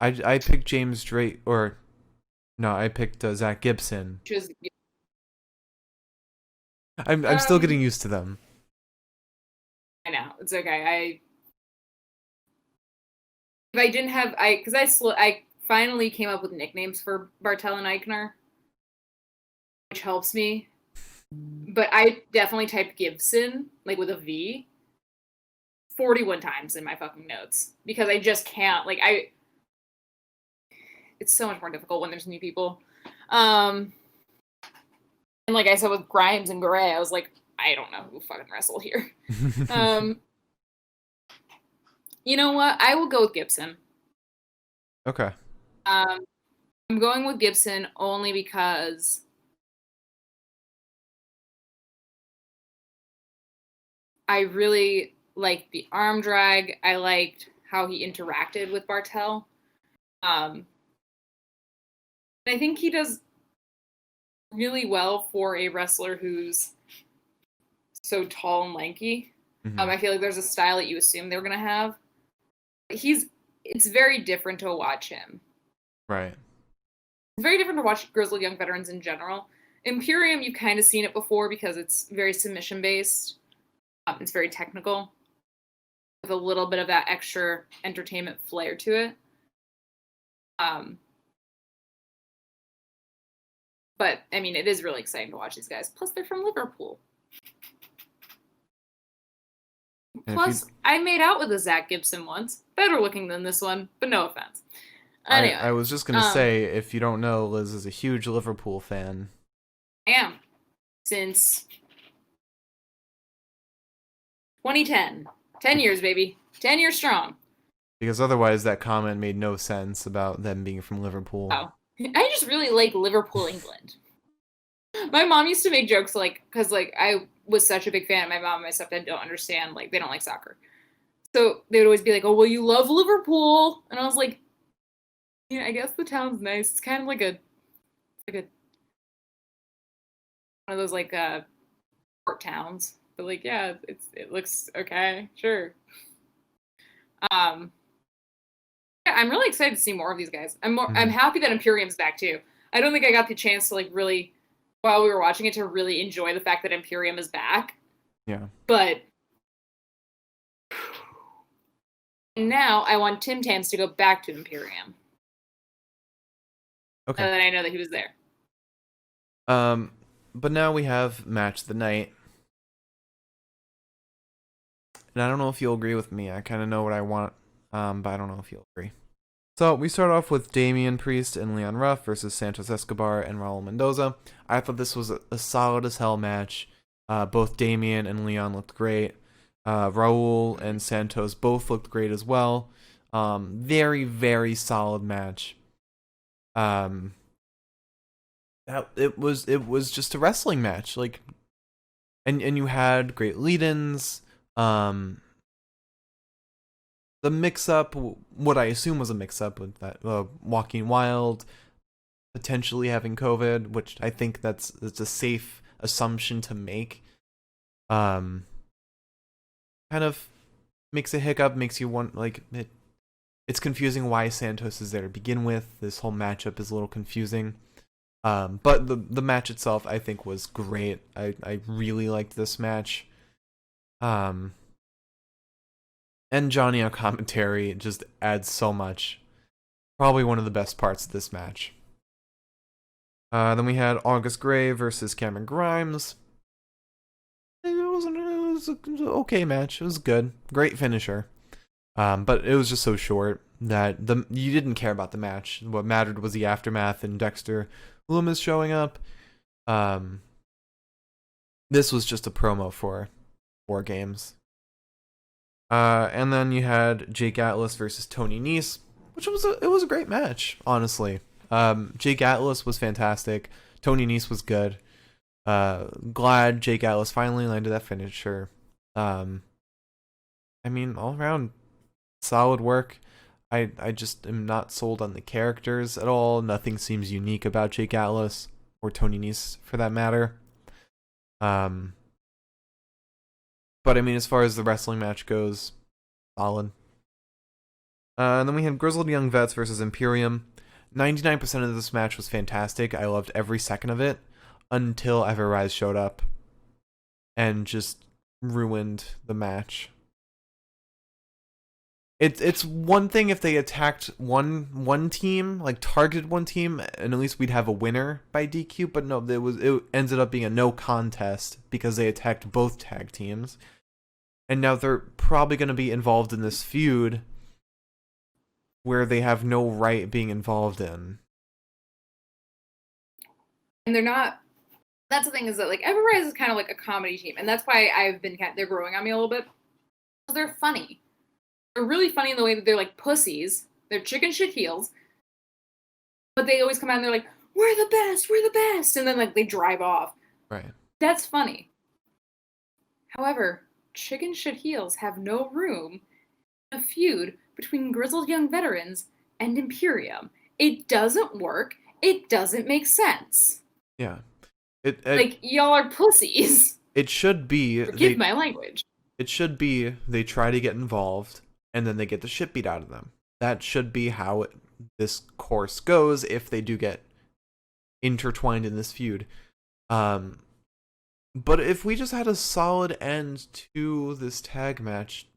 I picked James Drake, or no, I picked Zach Gibson. Just, I'm still getting used to them. I know, it's okay. If I didn't have, I finally came up with nicknames for Bartel and Eichner, which helps me. But I definitely typed Gibson, like with a V, 41 times in my fucking notes because I just can't, it's so much more difficult when there's new people. And like I said with Grimes and Garay, I was like, I don't know who fucking wrestle here. You know what? I will go with Gibson. Okay. I'm going with Gibson only because I really liked the arm drag. I liked how he interacted with Bartel. And I think he does really well for a wrestler who's so tall and lanky. Mm-hmm. I feel like there's a style that you assume they're going to have. It's very different to watch him. Right. It's very different to watch Grizzled Young Veterans in general. Imperium, you've kind of seen it before because it's very submission-based. It's very technical with a little bit of that extra entertainment flair to it. But, I mean, it is really exciting to watch these guys. Plus, they're from Liverpool. Plus, I made out with a Zach Gibson once. Better looking than this one, but no offense. Anyway, I was just going to say, if you don't know, Liz is a huge Liverpool fan. I am. Since 2010. 10 years, baby. 10 years strong. Because otherwise that comment made no sense about them being from Liverpool. Oh. I just really like Liverpool, England. My mom used to make jokes because I was such a big fan. My mom and my stepdad don't understand, they don't like soccer. So they would always be like, oh, well, you love Liverpool. And I was like, yeah, I guess the town's nice. It's kind of like a one of those port towns. But yeah, it looks okay, sure. Yeah, I'm really excited to see more of these guys. I'm happy that Imperium's back too. I don't think I got the chance to really, while we were watching it, to really enjoy the fact that Imperium is back. Yeah. But now I want Tim Tams to go back to Imperium. Okay. And then I know that he was there. But now we have match of the night. And I don't know if you'll agree with me. I kind of know what I want, but I don't know if you'll agree. So we start off with Damian Priest and Leon Ruff versus Santos Escobar and Raul Mendoza. I thought this was a solid as hell match. Both Damian and Leon looked great. Raul and Santos both looked great as well. Very, very solid match. It was just a wrestling match, and you had great lead-ins. The mix-up, what I assume was a mix-up with that Walking Wild potentially having COVID, which I think that's a safe assumption to make. Kind of makes a hiccup, makes you want it's confusing why Santos is there to begin with. This whole matchup is a little confusing. But the match itself I think was great. I really liked this match. And Johnny on commentary just adds so much. Probably one of the best parts of this match. Then we had August Gray versus Cameron Grimes. It was an okay match. It was good. Great finisher. But it was just so short that you didn't care about the match. What mattered was the aftermath and Dexter Lumis showing up. This was just a promo for 4 games. And then you had Jake Atlas versus Tony Nese, which was a great match, honestly. Jake Atlas was fantastic. Tony Nese was good. Glad Jake Atlas finally landed that finisher. I mean, all around solid work. I just am not sold on the characters at all. Nothing seems unique about Jake Atlas or Tony Nese for that matter. But I mean, as far as the wrestling match goes, solid. And then we had Grizzled Young Vets versus Imperium. 99% of this match was fantastic. I loved every second of it until Ever Rise showed up and just ruined the match. It's one thing if they attacked one team, like targeted one team, and at least we'd have a winner by DQ. But no, it ended up being a no contest because they attacked both tag teams, and now they're probably going to be involved in this feud where they have no right being involved in. And they're not. That's the thing, is that like Everrise is kind of like a comedy team, and that's why they're growing on me a little bit. Because they're funny. They're really funny in the way that they're like pussies. They're chicken shit heels. But they always come out and they're like, we're the best, and then like they drive off. Right. That's funny. However, chicken shit heels have no room in a feud between Grizzled Young Veterans and Imperium. It doesn't work. It doesn't make sense. Yeah. Like, y'all are pussies. It should be... Forgive my language. It should be they try to get involved, and then they get the shit beat out of them. That should be how this course goes if they do get intertwined in this feud. But if we just had a solid end to this tag match,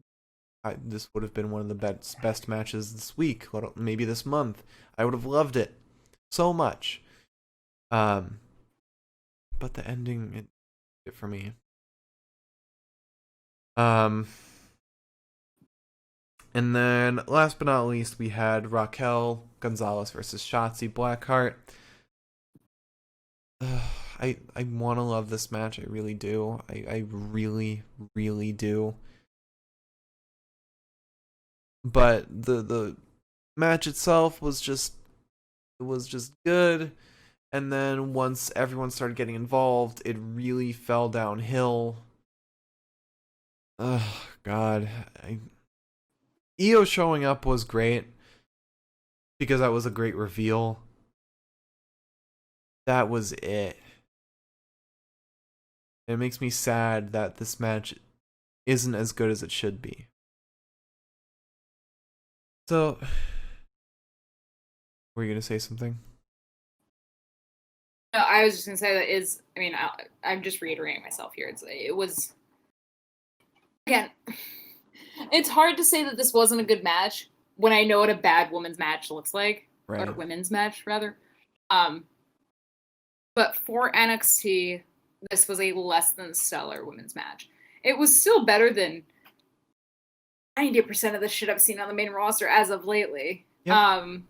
this would have been one of the best matches this week, maybe this month. I would have loved it so much. But the ending, it for me. And then last but not least, we had Raquel Gonzalez versus Shotzi Blackheart. I want to love this match. I really do. I really, really do. But the match itself was just good. And then once everyone started getting involved, it really fell downhill. Oh God, Io showing up was great because that was a great reveal. That was it. It makes me sad that this match isn't as good as it should be. So, were you gonna say something? No, I was just gonna say I'm just reiterating myself here. It was, again, it's hard to say that this wasn't a good match when I know what a bad women's match looks like, Right. or women's match rather. But for NXT, this was a less than stellar women's match. It was still better than 90% of the shit I've seen on the main roster as of lately. Yep.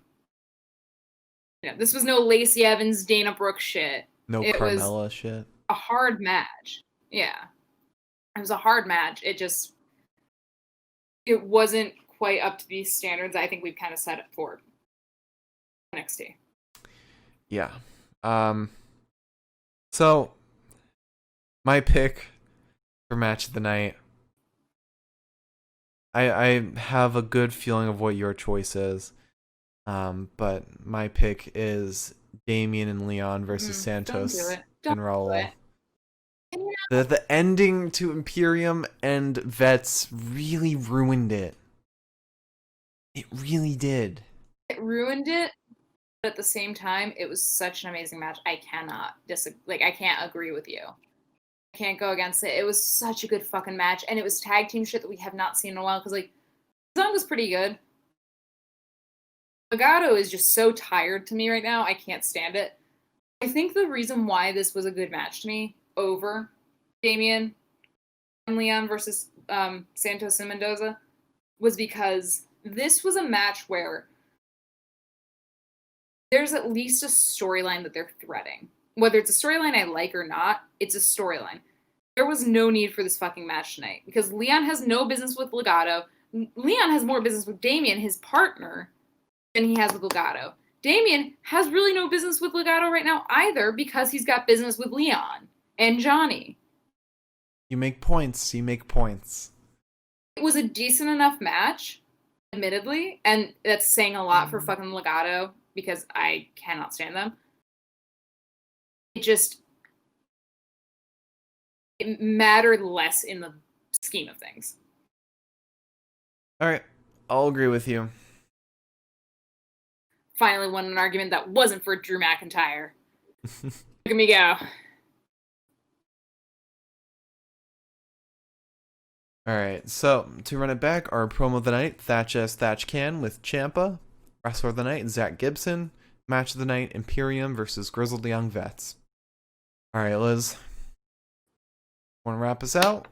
This was no Lacey Evans, Dana Brooke shit. No Carmella shit. A hard match. Yeah. It was a hard match. It wasn't quite up to these standards I think we've kind of set it for NXT. Yeah. So, my pick for match of the night. I have a good feeling of what your choice is. But my pick is Damian and Leon versus Santos and Raul. The ending to Imperium and Vets really ruined it. It really did. It ruined it, but at the same time, it was such an amazing match. I cannot I can't agree with you. I can't go against it. It was such a good fucking match, and it was tag team shit that we have not seen in a while. Because the song was pretty good. Legado is just so tired to me right now. I can't stand it. I think the reason why this was a good match to me over Damian and Leon versus Santos and Mendoza was because this was a match where there's at least a storyline that they're threading. Whether it's a storyline I like or not, it's a storyline. There was no need for this fucking match tonight because Leon has no business with Legado. Leon has more business with Damian, his partner, than he has with Legado. Damian has really no business with Legado right now either because he's got business with Leon. and Johnny. You make points. You make points. It was a decent enough match, admittedly, and that's saying a lot for fucking Legado because I cannot stand them. It mattered less in the scheme of things. All right, I'll agree with you. Finally won an argument that wasn't for Drew McIntyre. Look at me go. All right, so to run it back, our promo of the night, Thatch as Thatch Can with Ciampa. Wrestler of the night, Zach Gibson. Match of the night, Imperium versus Grizzled Young Vets. All right, Liz. Want to wrap us out?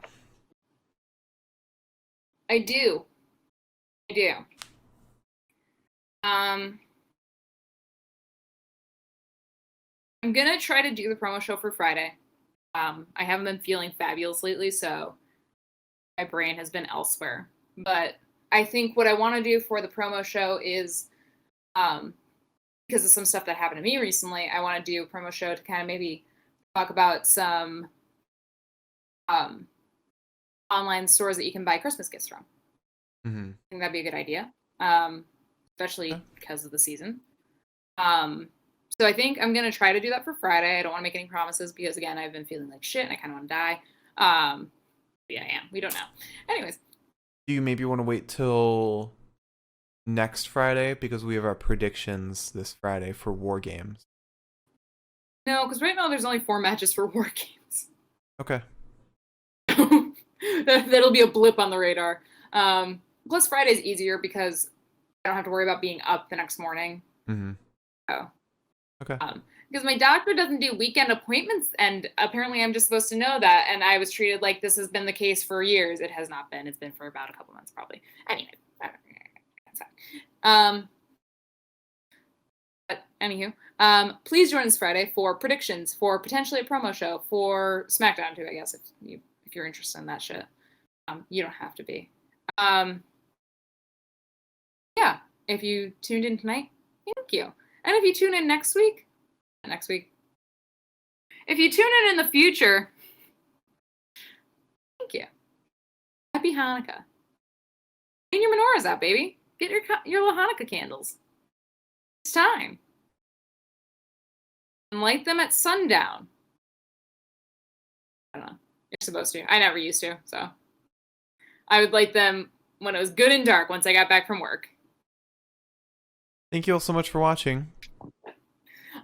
I do. I'm gonna try to do the promo show for Friday. I haven't been feeling fabulous lately, so my brain has been elsewhere. But I think what I want to do for the promo show is, because of some stuff that happened to me recently, I want to do a promo show to kind of maybe talk about some online stores that you can buy Christmas gifts from. Mm-hmm. I think that'd be a good idea, especially because of the season. So I think I'm going to try to do that for Friday. I don't want to make any promises because, again, I've been feeling like shit and I kind of want to die. Yeah, I am. We don't know. Anyways. Do you maybe want to wait till next Friday? Because we have our predictions this Friday for War Games. No, because right now there's only 4 matches for War Games. Okay. That'll be a blip on the radar. Plus Friday's easier because I don't have to worry about being up the next morning. Mm-hmm. Oh. Okay. Because my doctor doesn't do weekend appointments, and apparently I'm just supposed to know that, and I was treated like this has been the case for years. It has not been. It's been for about a couple months, probably. Anyway, that's fine. But anywho, please join us Friday for predictions, for potentially a promo show, for SmackDown too, I guess, if you're interested in that shit. You don't have to be. Yeah, if you tuned in tonight, thank you. And if you tune in next week, if you tune in the future, thank you. Happy Hanukkah. Clean your menorahs out, baby. Get your little Hanukkah candles. It's time. And light them at sundown. I don't know. You're supposed to. I never used to, so. I would light them when it was good and dark once I got back from work. Thank you all so much for watching.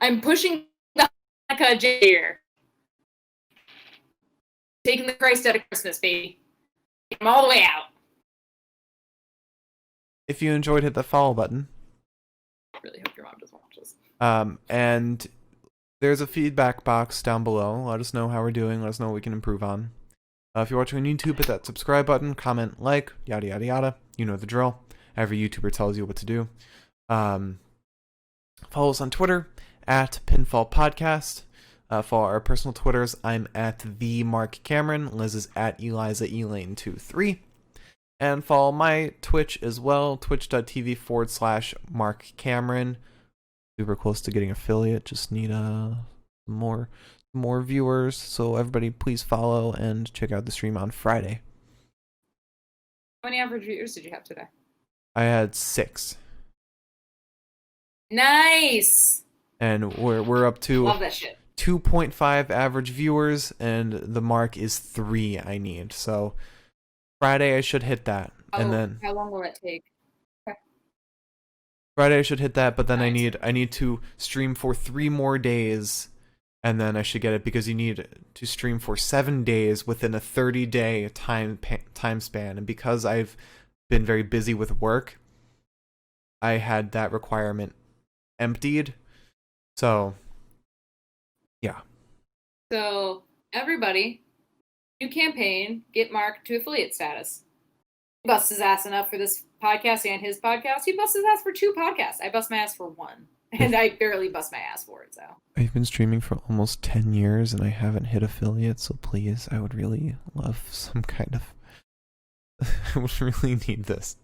I'm pushing the Hanukkah agenda here. Taking the Christ out of Christmas, baby. Take him all the way out. If you enjoyed, hit the follow button. I really hope your mom doesn't watch this. And there's a feedback box down below. Let us know how we're doing. Let us know what we can improve on. If you're watching on YouTube, hit that subscribe button, comment, like, yada, yada, yada. You know the drill. Every YouTuber tells you what to do. Follow us on Twitter at Pinfall Podcast. Follow our personal Twitters. I'm at the Mark Cameron. Liz is at Eliza Elaine23. And follow my Twitch as well, twitch.tv/Mark Cameron. Super close to getting affiliate. Just need more viewers. So everybody please follow and check out the stream on Friday. How many average viewers did you have today? I had 6. Nice. And we're up to Love that shit. 2.5 average viewers, and the mark is 3 I need. So Friday I should hit that. And then how long will that take? Okay. Friday I should hit that, but then Nice. I need to stream for 3 more days, and then I should get it, because you need to stream for 7 days within a 30-day time span. And because I've been very busy with work, I had that requirement emptied. So yeah. So everybody, new campaign, get Mark to affiliate status. He busts his ass enough for this podcast and his podcast. He busts his ass for 2 podcasts. I bust my ass for 1. And I barely bust my ass for it, so. I've been streaming for almost 10 years and I haven't hit affiliate, so please, I would really love some kind of... I would really need this.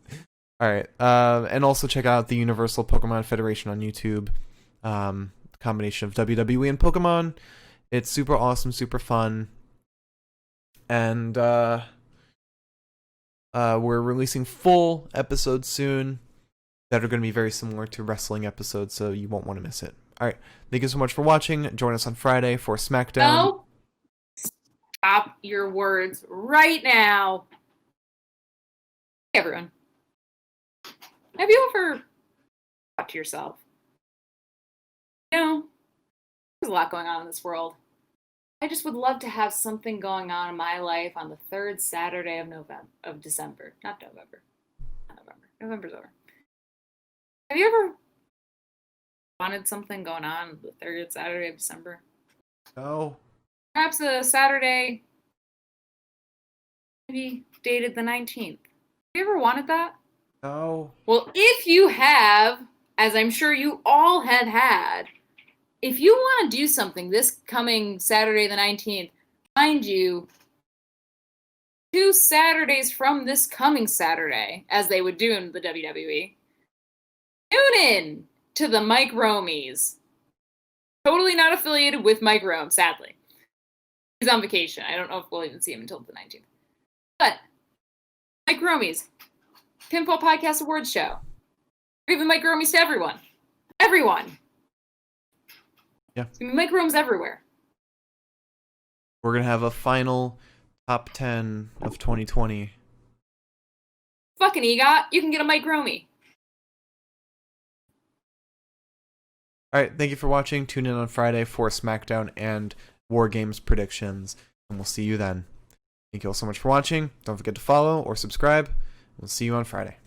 Alright, and also check out the Universal Pokemon Federation on YouTube. Combination of WWE and Pokemon. It's super awesome, super fun. And we're releasing full episodes soon that are going to be very similar to wrestling episodes, so you won't want to miss it. All right. Thank you so much for watching. Join us on Friday for SmackDown. No. Stop your words right now. Hey, everyone. Have you ever thought to yourself, there's a lot going on in this world. I just would love to have something going on in my life on the third Saturday of December. Not November. Not November. November's over. Have you ever wanted something going on the third Saturday of December? No. Perhaps a Saturday, maybe dated the 19th. Have you ever wanted that? No. Well, if you have, as I'm sure you all had, if you want to do something this coming Saturday the 19th, mind you, 2 Saturdays from this coming Saturday, as they would do in the WWE, tune in to the Mike Romies. Totally not affiliated with Mike Rome, sadly. He's on vacation. I don't know if we'll even see him until the 19th. But Mike Romies, Pinfall Podcast Awards Show. We're giving Mike Romies to everyone. Everyone. Yeah. It's going to be Mike Romes everywhere. We're going to have a final top 10 of 2020. Fucking EGOT, you can get a Mike Romey. Alright, thank you for watching. Tune in on Friday for SmackDown and War Games predictions. And we'll see you then. Thank you all so much for watching. Don't forget to follow or subscribe. We'll see you on Friday.